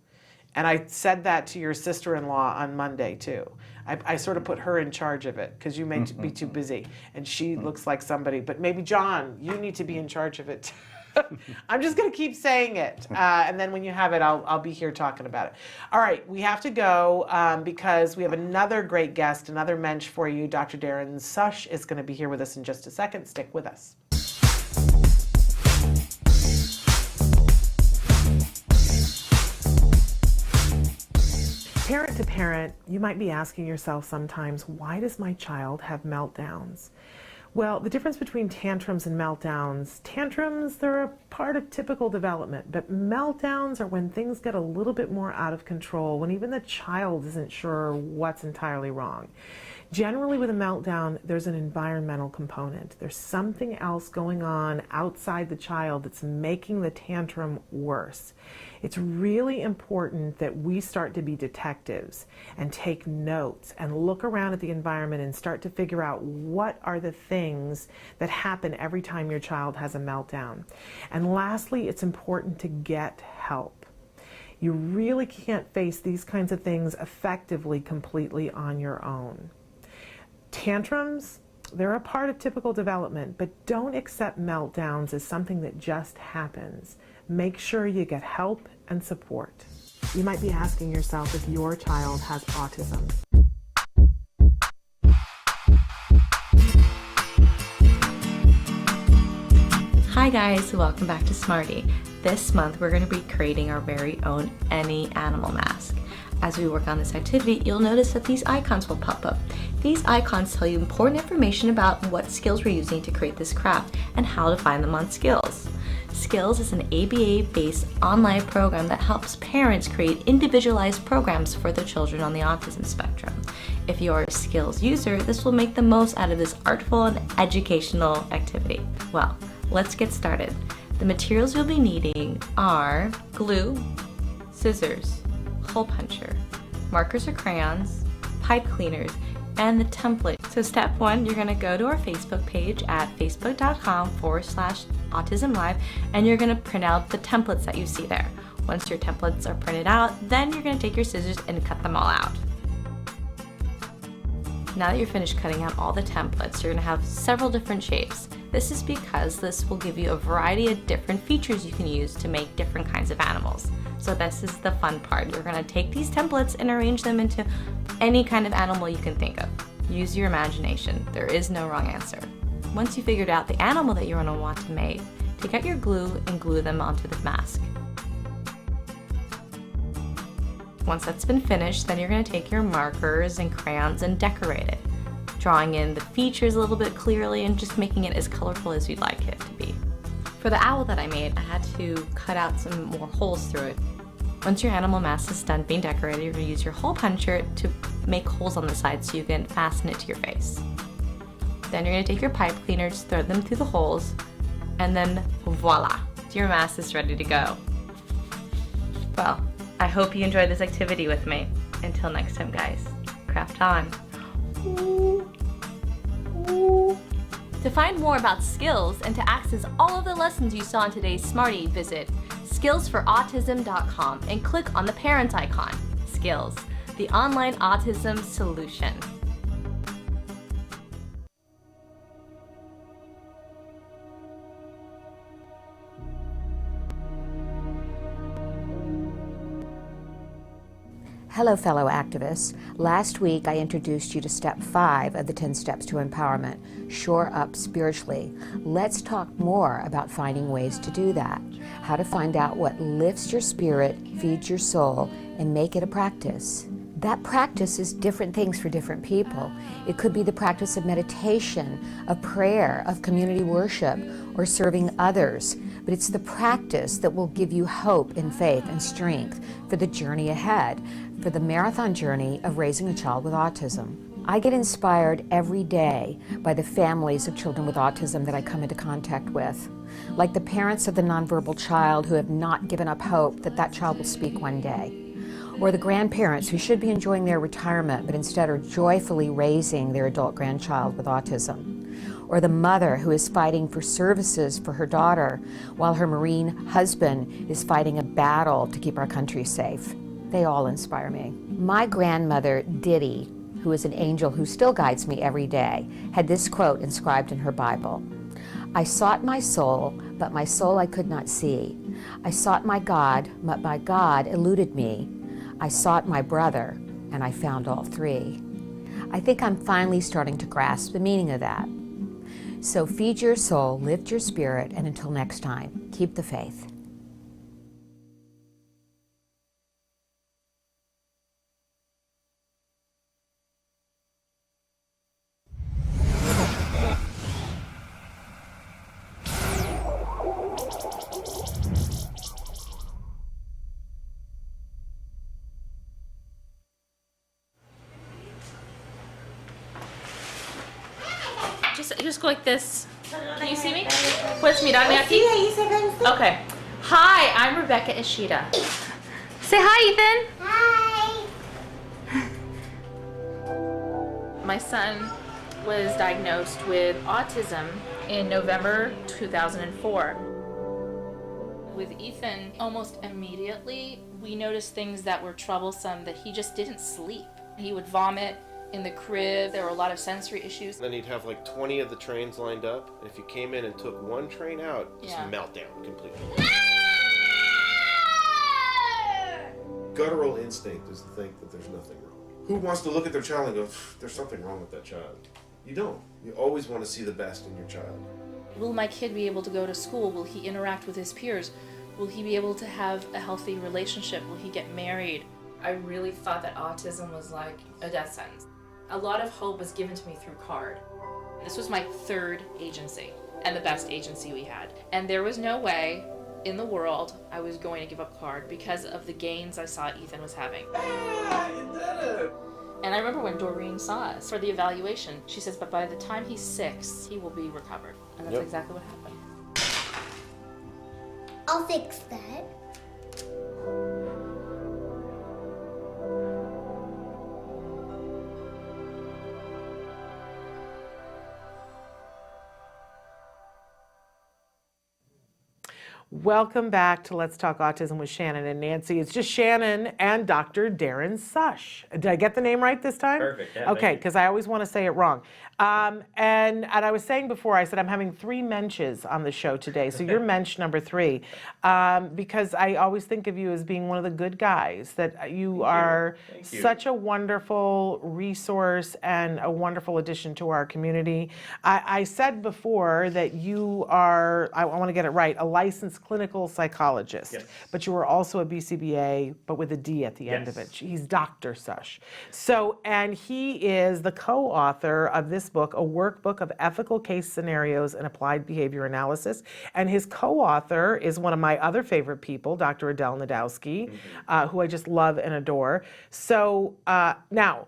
And I said that to your sister-in-law on Monday too. I sort of put her in charge of it because you may be too busy, and she looks like somebody. But maybe John, you need to be in charge of it. I'm just going to keep saying it, and then when you have it, I'll be here talking about it. All right, we have to go because we have another great guest, another mensch for you. Dr. Darren Sush is going to be here with us in just a second. Stick with us. Parent to parent, you might be asking yourself sometimes, why does my child have meltdowns? Well, the difference between tantrums and meltdowns, they're a part of typical development, but meltdowns are when things get a little bit more out of control, when even the child isn't sure what's entirely wrong. Generally with a meltdown, there's an environmental component. There's something else going on outside the child that's making the tantrum worse. It's really important that we start to be detectives and take notes and look around at the environment and start to figure out what are the things that happen every time your child has a meltdown. And lastly, it's important to get help. You really can't face these kinds of things effectively completely on your own. Tantrums, they're a part of typical development, but don't accept meltdowns as something that just happens. Make sure you get help and support. You might be asking yourself if your child has autism. Hi guys, welcome back to Smarty. This month we're going to be creating our very own any animal mask. As we work on this activity, you'll notice that these icons will pop up. These icons tell you important information about what skills we're using to create this craft and how to find them on Skills. Skills is an ABA-based online program that helps parents create individualized programs for their children on the autism spectrum. If you're a Skills user, this will make the most out of this artful and educational activity. Well, let's get started. The materials you'll be needing are glue, scissors, hole puncher, markers or crayons, pipe cleaners, and the template. So step 1, you're going to go to our Facebook page at facebook.com/autism-live, and you're going to print out the templates that you see there. Once your templates are printed out, then you're going to take your scissors and cut them all out. Now that you're finished cutting out all the templates, you're going to have several different shapes. This is because this will give you a variety of different features you can use to make different kinds of animals. So this is the fun part. You're going to take these templates and arrange them into any kind of animal you can think of. Use your imagination. There is no wrong answer. Once you figured out the animal that you're going to want to make, take out your glue and glue them onto the mask. Once that's been finished, then you're going to take your markers and crayons and decorate it, drawing in the features a little bit clearly and just making it as colorful as you'd like it to be. For the owl that I made, I had to cut out some more holes through it. Once your animal mask is done being decorated, you're going to use your hole puncher to make holes on the side so you can fasten it to your face. Then you're going to take your pipe cleaners, thread them through the holes, and then voila, your mask is ready to go. Well, I hope you enjoyed this activity with me. Until next time, guys, craft on. To find more about Skills and to access all of the lessons you saw in today's Smarty, visit skillsforautism.com and click on the parent icon. Skills, the online autism solution. Hello, fellow activists. Last week, I introduced you to step 5 of the 10 steps to empowerment, shore up spiritually. Let's talk more about finding ways to do that. How to find out what lifts your spirit, feeds your soul, and make it a practice. That practice is different things for different people. It could be the practice of meditation, of prayer, of community worship, or serving others. But it's the practice that will give you hope and faith and strength for the journey ahead, for the marathon journey of raising a child with autism. I get inspired every day by the families of children with autism that I come into contact with, like the parents of the nonverbal child who have not given up hope that that child will speak one day, or the grandparents who should be enjoying their retirement but instead are joyfully raising their adult grandchild with autism, or the mother who is fighting for services for her daughter while her Marine husband is fighting a battle to keep our country safe. They all inspire me. My grandmother, Diddy, who is an angel who still guides me every day, had this quote inscribed in her Bible. I sought my soul, but my soul I could not see. I sought my God, but my God eluded me. I sought my brother, and I found all three. I think I'm finally starting to grasp the meaning of that. So feed your soul, lift your spirit, and until next time, keep the faith. Just go like this. Can you see me? Puedes mirarme aquí? Okay. Hi, I'm Rebecca Ishida. Say hi, Ethan. Hi. My son was diagnosed with autism in November 2004. With Ethan, almost immediately, we noticed things that were troublesome, that he just didn't sleep. He would vomit in the crib. There were a lot of sensory issues. Then he'd have like 20 of the trains lined up, and if you came in and took one train out, just meltdown completely. Guttural instinct is to think that there's nothing wrong. Who wants to look at their child and go, there's something wrong with that child? You don't. You always want to see the best in your child. Will my kid be able to go to school? Will he interact with his peers? Will he be able to have a healthy relationship? Will he get married? I really thought that autism was like a death sentence. A lot of hope was given to me through CARD. This was my third agency and the best agency we had. And there was no way in the world I was going to give up CARD because of the gains I saw Ethan was having. Yeah, you did it! And I remember when Doreen saw us for the evaluation, she says, but by the time he's 6, he will be recovered. And that's exactly what happened. I'll fix that. Welcome back to Let's Talk Autism with Shannon and Nancy. It's just Shannon and Dr. Darren Sush. Did I get the name right this time? Perfect. Yeah, okay, because I always want to say it wrong. And I was saying before, I said I'm having 3 mensches on the show today. So you're mensch number 3, because I always think of you as being one of the good guys. That you are such a wonderful resource and a wonderful addition to our community. I said before that you are, I want to get it right, a licensed clinical psychologist, but you were also a BCBA, but with a D at the end of it. He's Dr. Sush. So, and he is the co-author of this book, a workbook of ethical case scenarios and applied behavior analysis. And his co-author is one of my other favorite people, Dr. Adele Nadowski, who I just love and adore. So now,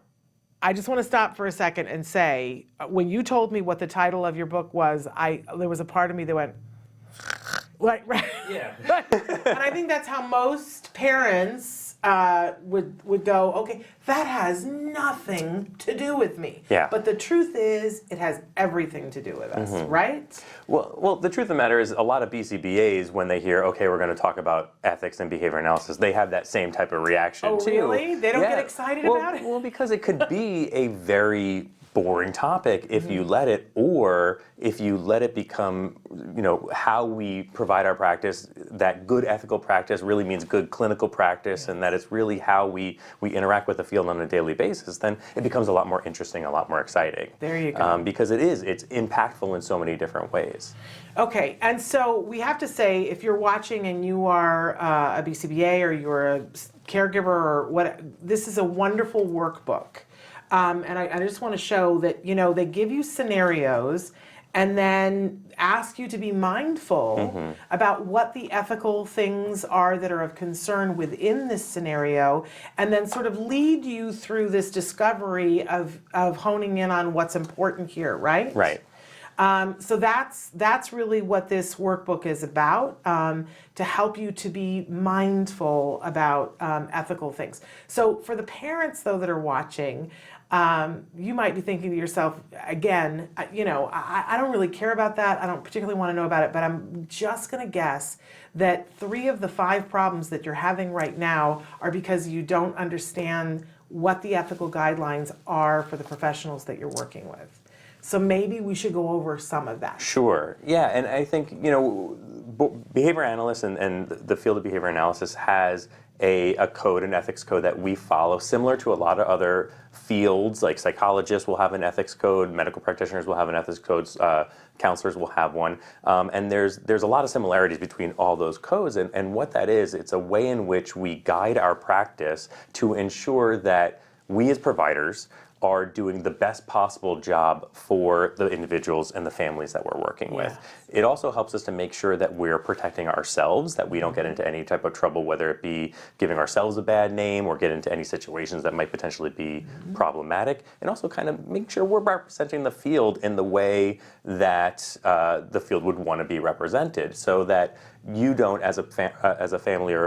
I just want to stop for a second and say, when you told me what the title of your book was, there was a part of me that went, like, right? Yeah. And I think that's how most parents would go, okay, that has nothing to do with me. Yeah. But the truth is, it has everything to do with us, right? Well, the truth of the matter is a lot of BCBAs, when they hear, okay, we're going to talk about ethics and behavior analysis, they have that same type of reaction too. Oh, really? They don't get excited about it? Well, because it could be a very boring topic if you let it, or if you let it become, how we provide our practice, that good ethical practice really means good clinical practice, and that it's really how we interact with the field on a daily basis, then it becomes a lot more interesting, a lot more exciting. There you go. Because it's impactful in so many different ways. Okay, and so we have to say, if you're watching and you are a BCBA or you're a caregiver or what, this is a wonderful workbook. And I just want to show that, they give you scenarios and then ask you to be mindful about what the ethical things are that are of concern within this scenario, and then sort of lead you through this discovery of honing in on what's important here, right? Right. So that's really what this workbook is about, to help you to be mindful about ethical things. So for the parents, though, that are watching, you might be thinking to yourself, again, I don't really care about that. I don't particularly want to know about it, but I'm just going to guess that 3 of the 5 problems that you're having right now are because you don't understand what the ethical guidelines are for the professionals that you're working with. So maybe we should go over some of that. Sure. Yeah, and I think, behavior analysts and the field of behavior analysis has a code, an ethics code that we follow, similar to a lot of other fields, like psychologists will have an ethics code, medical practitioners will have an ethics code, counselors will have one, and there's a lot of similarities between all those codes, and what that is, it's a way in which we guide our practice to ensure that we as providers are doing the best possible job for the individuals and the families that we're working with. It also helps us to make sure that we're protecting ourselves, that we don't get into any type of trouble, whether it be giving ourselves a bad name or get into any situations that might potentially be problematic, and also kind of make sure we're representing the field in the way that the field would want to be represented, so that you don't, as a family or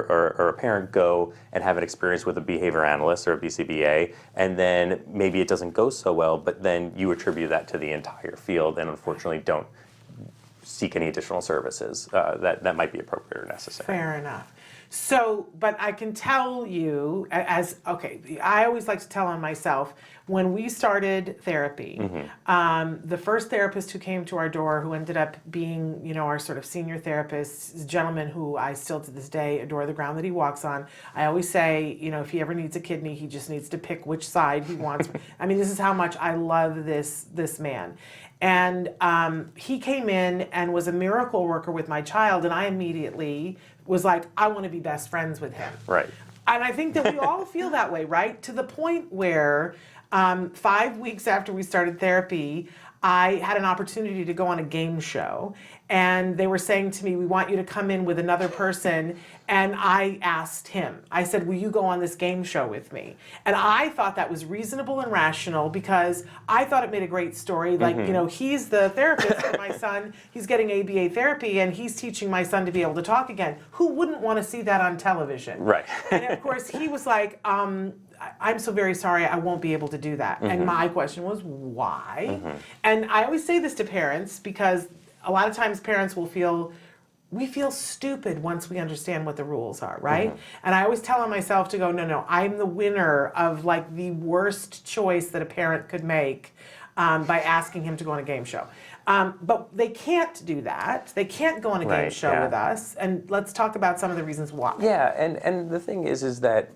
a parent, go and have an experience with a behavior analyst or a BCBA, and then maybe it doesn't go so well, but then you attribute that to the entire field, and unfortunately don't seek any additional services that might be appropriate or necessary. Fair enough. So, but I can tell you, I always like to tell on myself, when we started therapy, the first therapist who came to our door, who ended up being, our sort of senior therapist, is a gentleman who I still to this day adore the ground that he walks on. I always say, if he ever needs a kidney, he just needs to pick which side he wants. I mean, this is how much I love this man. And he came in and was a miracle worker with my child, and I immediately was like, I want to be best friends with him. Right. And I think that we all feel that way, right? To the point where 5 weeks after we started therapy, I had an opportunity to go on a game show, and they were saying to me, we want you to come in with another person. And I asked him, I said, will you go on this game show with me? And I thought that was reasonable and rational, because I thought it made a great story. Like, he's the therapist for my son, he's getting ABA therapy, and he's teaching my son to be able to talk again. Who wouldn't want to see that on television? Right. And of course, he was like, I'm so very sorry, I won't be able to do that. And my question was, why? And I always say this to parents, because a lot of times parents will we feel stupid once we understand what the rules are, right? And I always tell myself to go, no, I'm the winner of like the worst choice that a parent could make by asking him to go on a game show. But they can't do that. They can't go on a game show with us. And let's talk about some of the reasons why. Yeah, and the thing is that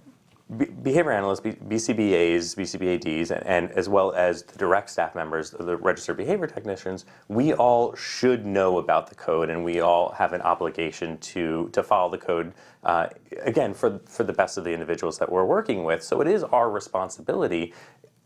behavior analysts, BCBAs, BCBADs, and as well as the direct staff members, the registered behavior technicians, we all should know about the code, and we all have an obligation to follow the code, again, for the best of the individuals that we're working with. So it is our responsibility.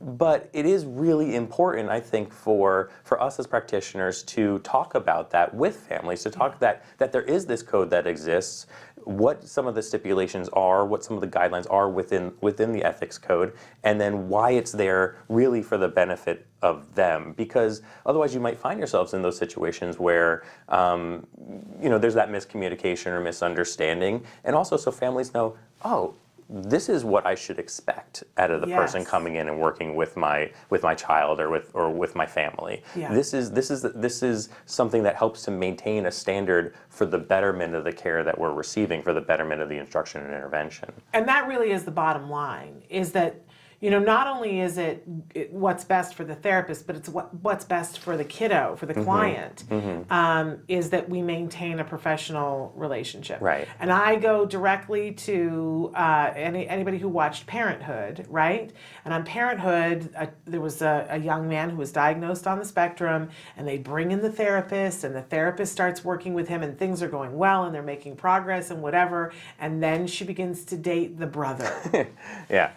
But it is really important, I think, for us as practitioners to talk about that with families, to talk that there is this code that exists, what some of the stipulations are, what some of the guidelines are within the ethics code, and then why it's there really for the benefit of them. Because otherwise you might find yourselves in those situations where there's that miscommunication or misunderstanding, and also so families know, oh, this is what I should expect out of the person coming in and working with my child or with my family. Yeah. This is something that helps to maintain a standard for the betterment of the care that we're receiving, for the betterment of the instruction and intervention. And that really is the bottom line, is that not only is it what's best for the therapist, but it's what's best for the kiddo, for the client, is that we maintain a professional relationship. Right. And I go directly to anybody who watched Parenthood, right? And on Parenthood, there was a young man who was diagnosed on the spectrum, and they bring in the therapist, and the therapist starts working with him, and things are going well, and they're making progress and whatever, and then she begins to date the brother. Yeah.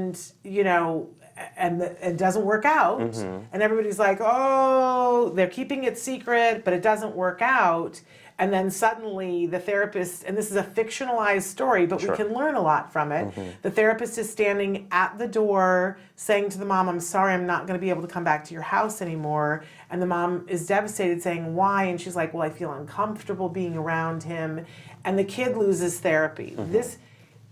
And it doesn't work out, and everybody's like, oh, they're keeping it secret, but it doesn't work out. And then suddenly the therapist, and this is a fictionalized story, but we can learn a lot from it. The therapist is standing at the door saying to the mom, I'm sorry, I'm not going to be able to come back to your house anymore. And the mom is devastated, saying, why? And she's like, well, I feel uncomfortable being around him. And the kid loses therapy.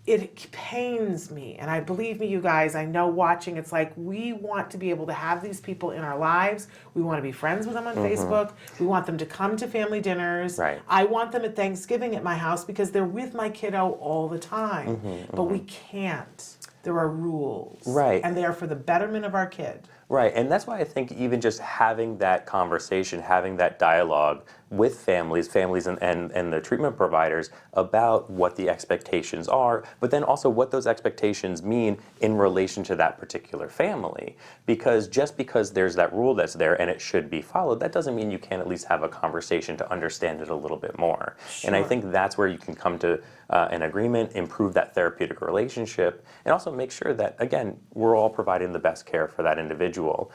It pains me, and I believe me, you guys, I know watching, it's like we want to be able to have these people in our lives. We want to be friends with them on Facebook. We want them to come to family dinners. Right. I want them at Thanksgiving at my house because they're with my kiddo all the time. But we can't. There are rules. Right. And they are for the betterment of our kid. Right, and that's why I think even just having that conversation, having that dialogue with families and the treatment providers about what the expectations are, but then also what those expectations mean in relation to that particular family. Because just because there's that rule that's there and it should be followed, that doesn't mean you can't at least have a conversation to understand it a little bit more. Sure. And I think that's where you can come to an agreement, improve that therapeutic relationship, and also make sure that, again, we're all providing the best care for that individual.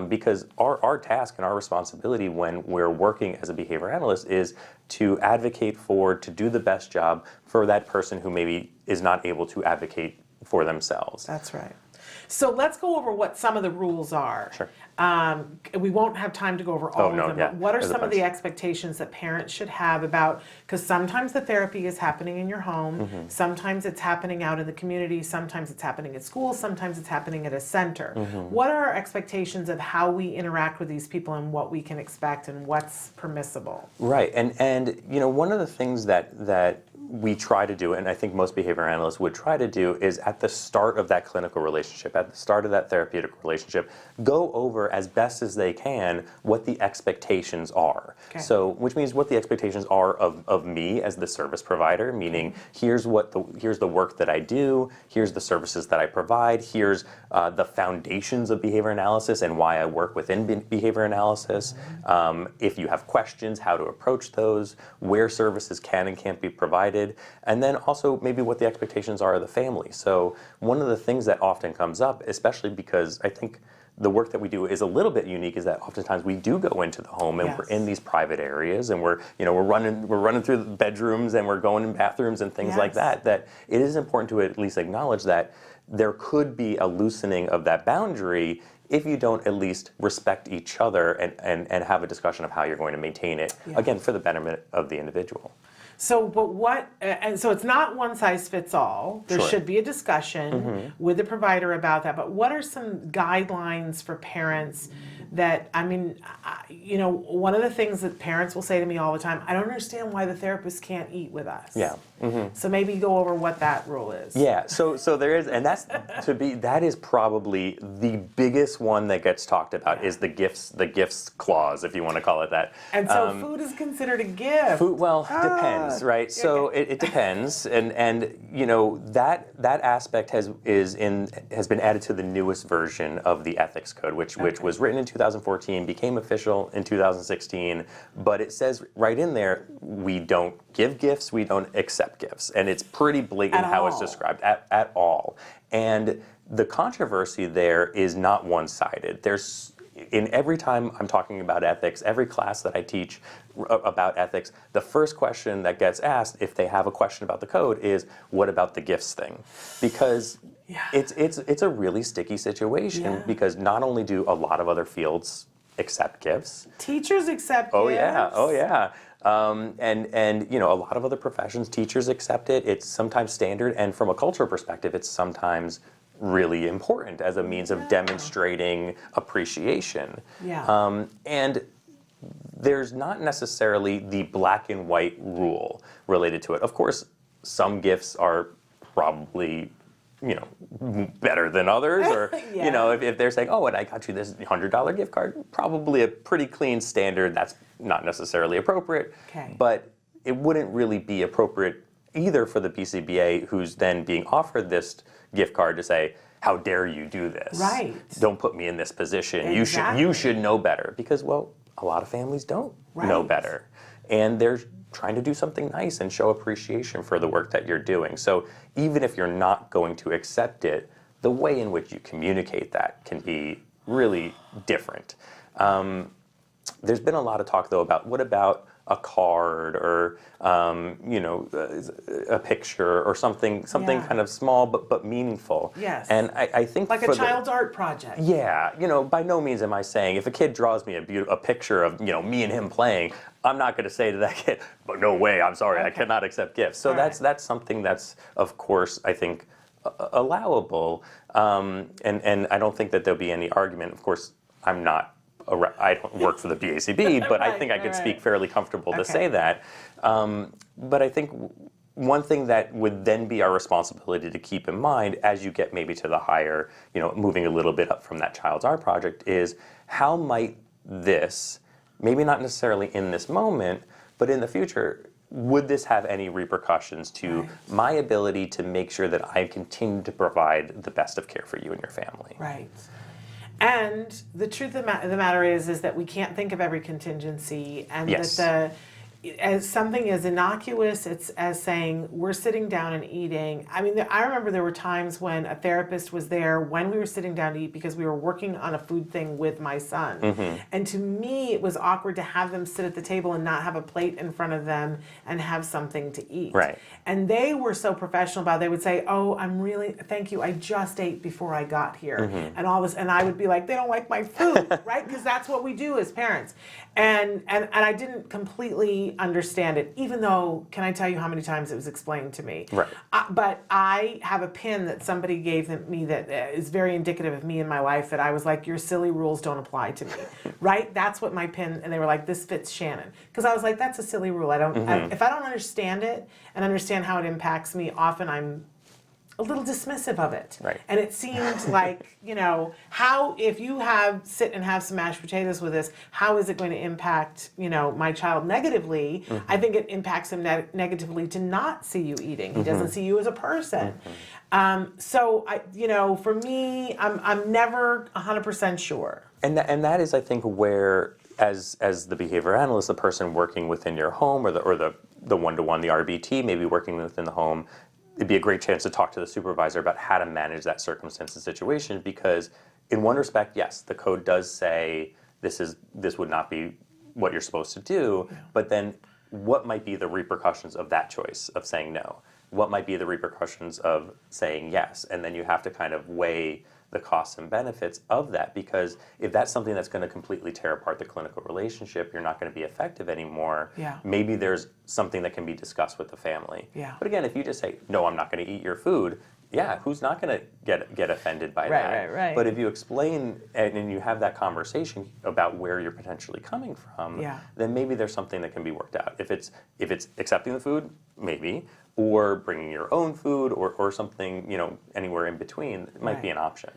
Because our task and our responsibility when we're working as a behavior analyst is to advocate to do the best job for that person who maybe is not able to advocate for themselves. That's right. So let's go over what some of the rules are. Sure. We won't have time to go over all of them, yeah. but what are There's some of the expectations that parents should have about, because sometimes the therapy is happening in your home, sometimes it's happening out in the community, sometimes it's happening at school, sometimes it's happening at a center. What are our expectations of how we interact with these people and what we can expect and what's permissible? Right, and one of the things that we try to do, and I think most behavior analysts would try to do, is at the start of that clinical relationship, at the start of that therapeutic relationship, go over as best as they can what the expectations are. Okay. So, which means what the expectations are of me as the service provider, meaning here's the work that I do, here's the services that I provide, here's the foundations of behavior analysis and why I work within behavior analysis. If you have questions, how to approach those, where services can and can't be provided, and then also maybe what the expectations are of the family. So one of the things that often comes up, especially because I think the work that we do is a little bit unique, is that oftentimes we do go into the home and we're in these private areas and we're running through the bedrooms and we're going in bathrooms and things like that. That it is important to at least acknowledge that there could be a loosening of that boundary if you don't at least respect each other and have a discussion of how you're going to maintain it, again, for the betterment of the individual. So, but and so it's not one size fits all. There should be a discussion with the provider about that. But what are some guidelines for parents that, one of the things that parents will say to me all the time, I don't understand why the therapist can't eat with us. Yeah. So maybe go over what that rule is. Yeah, so there is, and that is probably the biggest one that gets talked about is the gifts clause, if you want to call it that. And so food is considered a gift. Food, depends, right? So it depends, and that aspect has been added to the newest version of the ethics code, which was written in 2014, became official in 2016, but it says right in there, we don't give gifts, we don't accept gifts, and it's pretty blatant how it's described at all. And the controversy there is not one-sided. There's in every time I'm talking about ethics, every class that I teach about ethics, the first question that gets asked, if they have a question about the code, is what about the gifts thing? Because it's a really sticky situation, because not only do a lot of other fields accept gifts. Teachers accept gifts. Oh yeah. And a lot of other professions, teachers accept it. It's sometimes standard, and from a cultural perspective, it's sometimes really important as a means of demonstrating appreciation. And there's not necessarily the black and white rule related to it. Of course, some gifts are probably better than others, or if they're saying, oh, and I got you this $100 gift card, probably a pretty clean standard. That's not necessarily appropriate, but it wouldn't really be appropriate either for the BCBA, who's then being offered this gift card, to say, how dare you do this? Right. Don't put me in this position. Exactly. You should know better, because a lot of families don't know better, and they're trying to do something nice and show appreciation for the work that you're doing. So even if you're not going to accept it, the way in which you communicate that can be really different. There's been a lot of talk, though, about what about a card or a picture or something kind of small but meaningful. Yes. And I think like a child's art project. Yeah, by no means am I saying if a kid draws me a picture of me and him playing, I'm not going to say to that kid, but no way, I'm sorry, I cannot accept gifts. So that's something that's, of course, I think allowable, and I don't think that there'll be any argument. Of course, I don't work for the BACB, but I think I could speak fairly comfortable to say that. But I think one thing that would then be our responsibility to keep in mind as you get maybe to the higher, moving a little bit up from that child's art project, is how might this, maybe not necessarily in this moment, but in the future, would this have any repercussions to my ability to make sure that I continue to provide the best of care for you and your family? Right. And the truth of the matter is that we can't think of every contingency, and that as something as innocuous as saying we're sitting down and eating. I mean, I remember there were times when a therapist was there when we were sitting down to eat because we were working on a food thing with my son. And to me, it was awkward to have them sit at the table and not have a plate in front of them and have something to eat. Right. And they were so professional about it. They would say, oh, thank you, I just ate before I got here. And all this, and I would be like, they don't like my food, right? Because that's what we do as parents. And I didn't completely fully understand it, even though, can I tell you how many times it was explained to me? Right. But I have a pin that somebody gave me that is very indicative of me in my life, that I was like, your silly rules don't apply to me, right? That's what my pin, and they were like, this fits Shannon. Because I was like, that's a silly rule. If I don't understand it and understand how it impacts me, often I'm a little dismissive of it. Right. And it seemed like, how, if you sit and have some mashed potatoes with this, how is it going to impact, my child negatively? I think it impacts him negatively to not see you eating. He doesn't see you as a person. So, for me, I'm never 100% sure. And that is, I think, where, as the behavior analyst, the person working within your home, or the one-to-one, the RBT, maybe working within the home, it'd be a great chance to talk to the supervisor about how to manage that circumstance and situation, because in one respect, yes, the code does say this would not be what you're supposed to do, but then what might be the repercussions of that choice of saying no? What might be the repercussions of saying yes? And then you have to kind of weigh the costs and benefits of that, because if that's something that's going to completely tear apart the clinical relationship, you're not going to be effective anymore. Yeah. Maybe there's something that can be discussed with the family. Yeah. But again, if you just say, no, I'm not going to eat your food, yeah, who's not going to get offended by that? Right. But if you explain and you have that conversation about where you're potentially coming from, then maybe there's something that can be worked out. If it's accepting the food, maybe, or bringing your own food, or something, anywhere in between, it might be an option.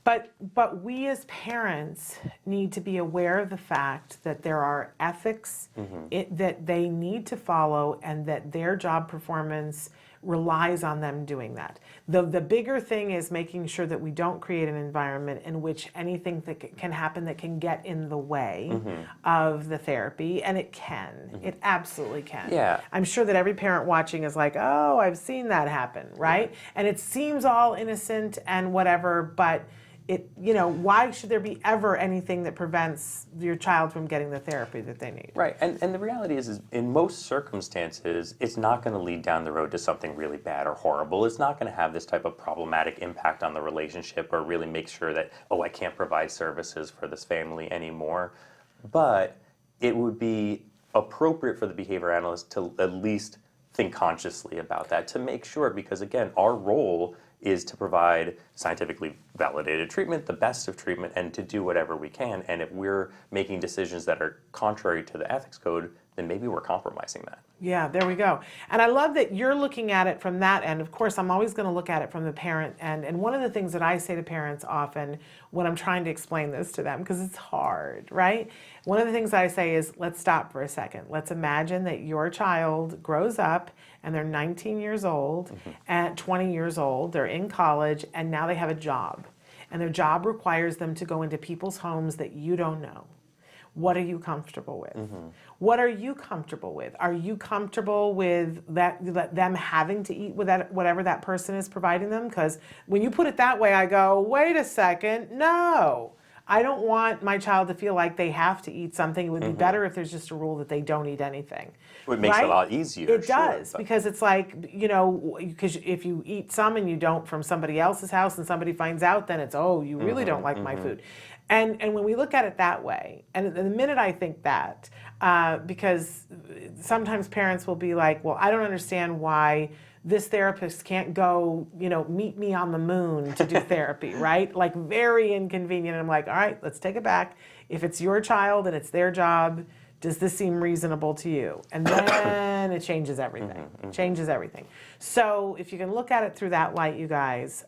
But we as parents need to be aware of the fact that there are ethics that they need to follow, and that their job performance relies on them doing that. The bigger thing is making sure that we don't create an environment in which anything that can happen that can get in the way of the therapy, and it can. It absolutely can. Yeah. I'm sure that every parent watching is like, oh, I've seen that happen, right? Yeah. And it seems all innocent and whatever, but why should there be ever anything that prevents your child from getting the therapy that they need? Right, and the reality is in most circumstances, it's not going to lead down the road to something really bad or horrible. It's not going to have this type of problematic impact on the relationship, or really make sure that, I can't provide services for this family anymore. But it would be appropriate for the behavior analyst to at least think consciously about that, to make sure, because again, our role is to provide scientifically validated treatment, the best of treatment, and to do whatever we can. And if we're making decisions that are contrary to the ethics code, then maybe we're compromising that. Yeah, there we go. And I love that you're looking at it from that end. Of course, I'm always going to look at it from the parent end. And one of the things that I say to parents often when I'm trying to explain this to them, because it's hard, right? One of the things I say is, let's stop for a second. Let's imagine that your child grows up and they're 19 years old, and 20 years old, they're in college, and now they have a job. And their job requires them to go into people's homes that you don't know. What are you comfortable with? What are you comfortable with? Are you comfortable with them having to eat with whatever that person is providing them? Because when you put it that way, I go, wait a second, no. I don't want my child to feel like they have to eat something. It would be better if there's just a rule that they don't eat anything. It makes it a lot easier. It does, because it's like, because if you eat some and you don't from somebody else's house and somebody finds out, then it's, oh, you really don't like my food. And when we look at it that way, and the minute I think that, because sometimes parents will be like, well, I don't understand why this therapist can't go, meet me on the moon to do therapy, right? Like, very inconvenient. And I'm like, all right, let's take it back. If it's your child and it's their job, does this seem reasonable to you? And then it changes everything. Changes everything. So if you can look at it through that light, you guys.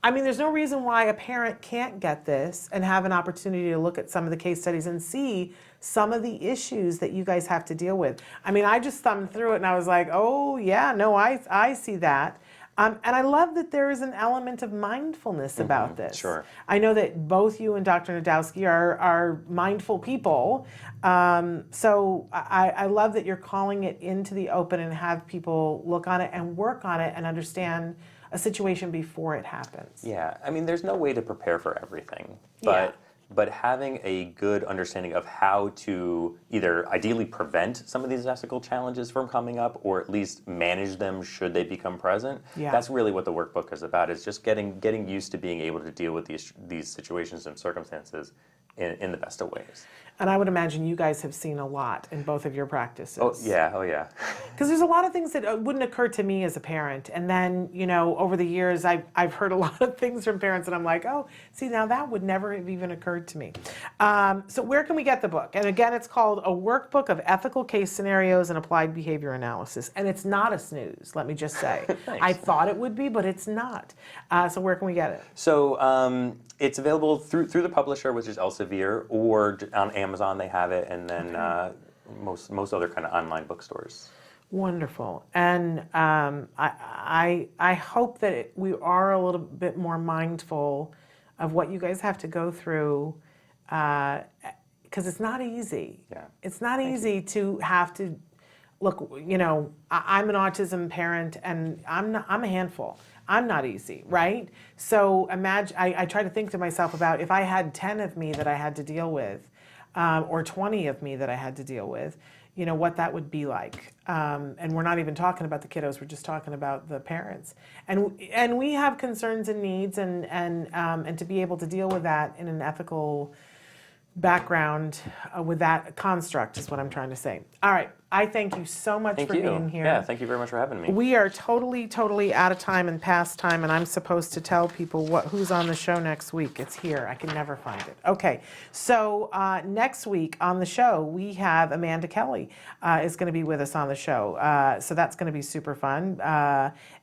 There's no reason why a parent can't get this and have an opportunity to look at some of the case studies and see some of the issues that you guys have to deal with. I just thumbed through it and I was like, oh yeah, no, I see that. And I love that there is an element of mindfulness about this. Sure. I know that both you and Dr. Nadowski are mindful people. So I love that you're calling it into the open and have people look on it and work on it and understand a situation before it happens. Yeah, there's no way to prepare for everything, but having a good understanding of how to either ideally prevent some of these ethical challenges from coming up, or at least manage them should they become present. That's really what the workbook is about, is just getting used to being able to deal with these situations and circumstances in the best of ways. And I would imagine you guys have seen a lot in both of your practices. Oh yeah. Because there's a lot of things that wouldn't occur to me as a parent. And then, over the years, I've heard a lot of things from parents and I'm like, oh, see, now that would never have even occurred to me. So where can we get the book? And again, it's called A Workbook of Ethical Case Scenarios and Applied Behavior Analysis. And it's not a snooze, let me just say. I thought it would be, but it's not. So where can we get it? So it's available through the publisher, which is Elsevier, or on Amazon they have it, and then most other kind of online bookstores. Wonderful. And I hope that we are a little bit more mindful of what you guys have to go through, because it's not easy. Yeah. It's not easy to have to look. I'm an autism parent, and I'm a handful. I'm not easy, right? So imagine, I try to think to myself about if I had 10 of me that I had to deal with, or 20 of me that I had to deal with, what that would be like. And we're not even talking about the kiddos, we're just talking about the parents. And we have concerns and needs, and to be able to deal with that in an ethical background with that construct is what I'm trying to say. All right, I thank you so much for being here. Yeah, thank you very much for having me. We are totally out of time and past time, and I'm supposed to tell people who's on the show next week. It's here. I can never find it. Okay, so next week on the show, we have Amanda Kelly is going to be with us on the show. So that's going to be super fun.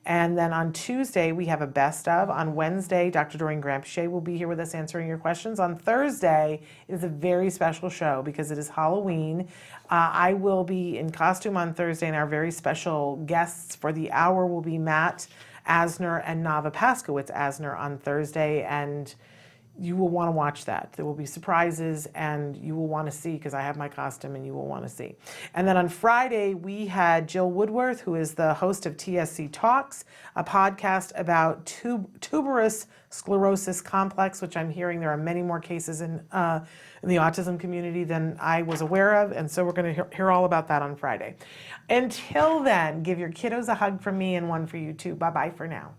And then on Tuesday, we have a best of. On Wednesday, Dr. Doreen Grampiche will be here with us answering your questions. On Thursday, it is a very special show because it is Halloween. I will be in costume on Thursday, and our very special guests for the hour will be Matt Asner and Nava Paskowitz-Asner on Thursday, and you will want to watch that. There will be surprises, and you will want to see, because I have my costume, and you will want to see. And then on Friday, we had Jill Woodworth, who is the host of TSC Talks, a podcast about tuberous sclerosis complex, which I'm hearing there are many more cases in the autism community than I was aware of, and so we're going to hear all about that on Friday. Until then, give your kiddos a hug from me and one for you too. Bye-bye for now.